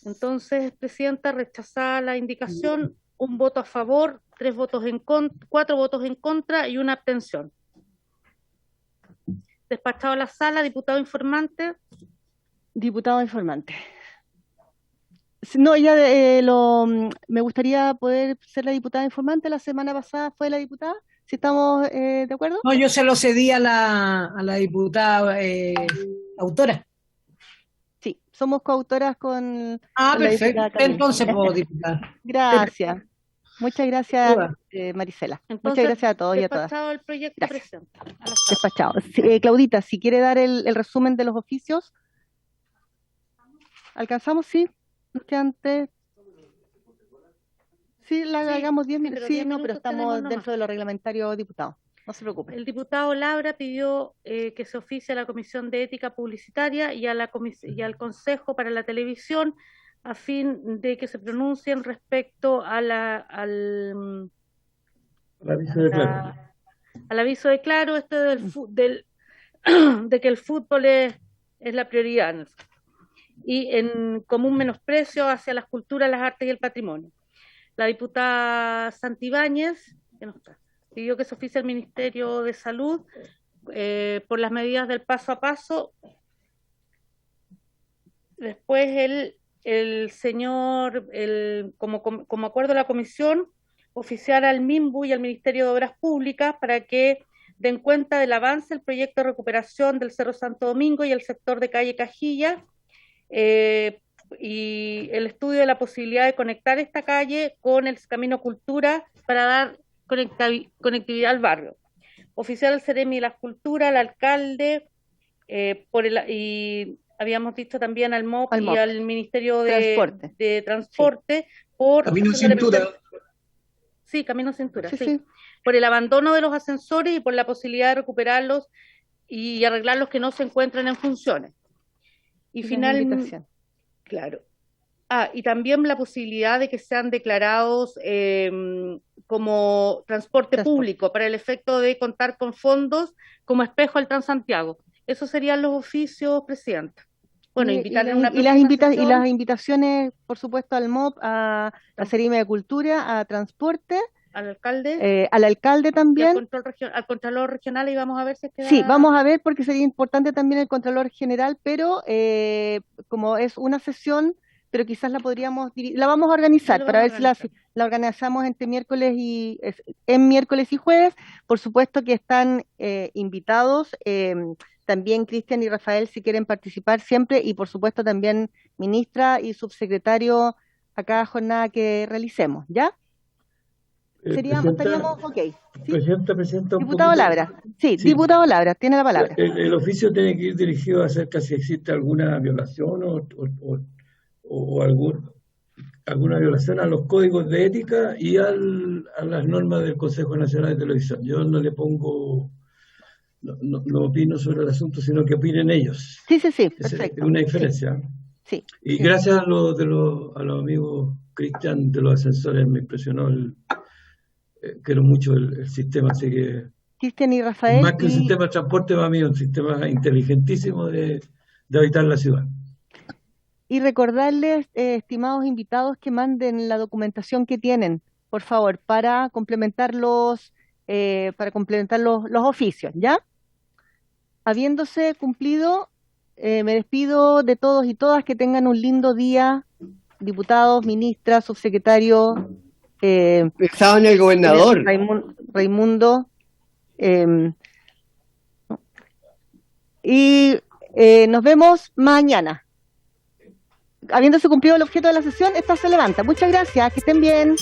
Speaker 2: Entonces, Presidenta, rechazada la indicación, un voto a favor, 4 votos en contra y una abstención. Despachado a la sala, diputado informante.
Speaker 1: Diputado informante. No, me gustaría poder ser la diputada informante. La semana pasada fue la diputada. Si estamos de acuerdo.
Speaker 5: No, yo se lo cedí a la diputada autora.
Speaker 1: Sí, somos coautoras con.
Speaker 5: Ah,
Speaker 1: con la
Speaker 5: perfecto.
Speaker 1: diputada Camila.
Speaker 5: Entonces puedo diputar.
Speaker 1: Gracias. Muchas gracias, Marisela.
Speaker 2: Entonces,
Speaker 1: muchas gracias a todos y a todas.
Speaker 2: Despachado el proyecto, Presidenta.
Speaker 1: Despachado. Sí, Claudita, si quiere dar el resumen de los oficios. ¿Alcanzamos? Sí. Antes. Sí, hagamos 10 minutos. Sí, no, pero estamos dentro de lo reglamentario, diputado. No se preocupe.
Speaker 2: El diputado Labra pidió que se oficie a la Comisión de Ética Publicitaria y al Consejo para la Televisión a fin de que se pronuncien respecto al
Speaker 6: aviso de claro.
Speaker 2: Al aviso de claro, de que el fútbol es la prioridad y como un menosprecio hacia las culturas, las artes y el patrimonio. La diputada Santibáñez, que no está, pidió que se oficie al Ministerio de Salud por las medidas del paso a paso. Después el señor, como acuerdo de la comisión, oficiar al MIMBU y al Ministerio de Obras Públicas para que den cuenta del avance del proyecto de recuperación del Cerro Santo Domingo y el sector de calle Cajilla, y el estudio de la posibilidad de conectar esta calle con el Camino Cultura para dar conectividad al barrio. Oficiar al Ceremi de la Cultura, al alcalde, y habíamos visto también al MOP y al Ministerio de Transporte por
Speaker 6: Camino Cintura.
Speaker 2: Sí, Camino Cintura, sí. Por el abandono de los ascensores y por la posibilidad de recuperarlos y arreglar los que no se encuentran en funciones. Y finalmente, claro. Y también la posibilidad de que sean declarados como transporte público para el efecto de contar con fondos como espejo al Transantiago. Esos serían los oficios, Presidenta. Bueno, invitarle una
Speaker 1: y las invitaciones, por supuesto, al MOP, a la Seremi de Cultura, a Transporte,
Speaker 2: al alcalde
Speaker 1: también,
Speaker 2: al Contralor Regional, y vamos a ver si es que
Speaker 1: sí, vamos a ver, porque sería importante también el Contralor General, pero como es una sesión, pero quizás la vamos a organizar para ver si la organizamos entre miércoles y jueves. Por supuesto que están invitados también Cristian y Rafael, si quieren participar siempre, y por supuesto también ministra y subsecretario a cada jornada que realicemos, ¿ya? Estaríamos ok. ¿Sí?
Speaker 6: Presidenta,
Speaker 1: diputado Labra. Sí, diputado Labra, tiene la palabra.
Speaker 6: El oficio tiene que ir dirigido acerca si existe alguna violación o alguna violación a los códigos de ética y a las normas del Consejo Nacional de Televisión. Yo no le pongo... No opino sobre el asunto, sino que opinen ellos.
Speaker 1: Sí, perfecto.
Speaker 6: Es una diferencia.
Speaker 1: Sí.
Speaker 6: Y gracias a los amigos Cristian de los ascensores, me impresionó quiero mucho el sistema, así que...
Speaker 1: Cristian y Rafael...
Speaker 6: Más que un sistema de transporte, para mí un sistema inteligentísimo de habitar la ciudad.
Speaker 1: Y recordarles, estimados invitados, que manden la documentación que tienen, por favor, para complementar los oficios, ¿ya? Habiéndose cumplido, me despido de todos y todas, que tengan un lindo día, diputados, ministras, subsecretarios.
Speaker 11: Estaba en el gobernador.
Speaker 1: Raimundo. Y nos vemos mañana. Habiéndose cumplido el objeto de la sesión, esta se levanta. Muchas gracias, que estén bien.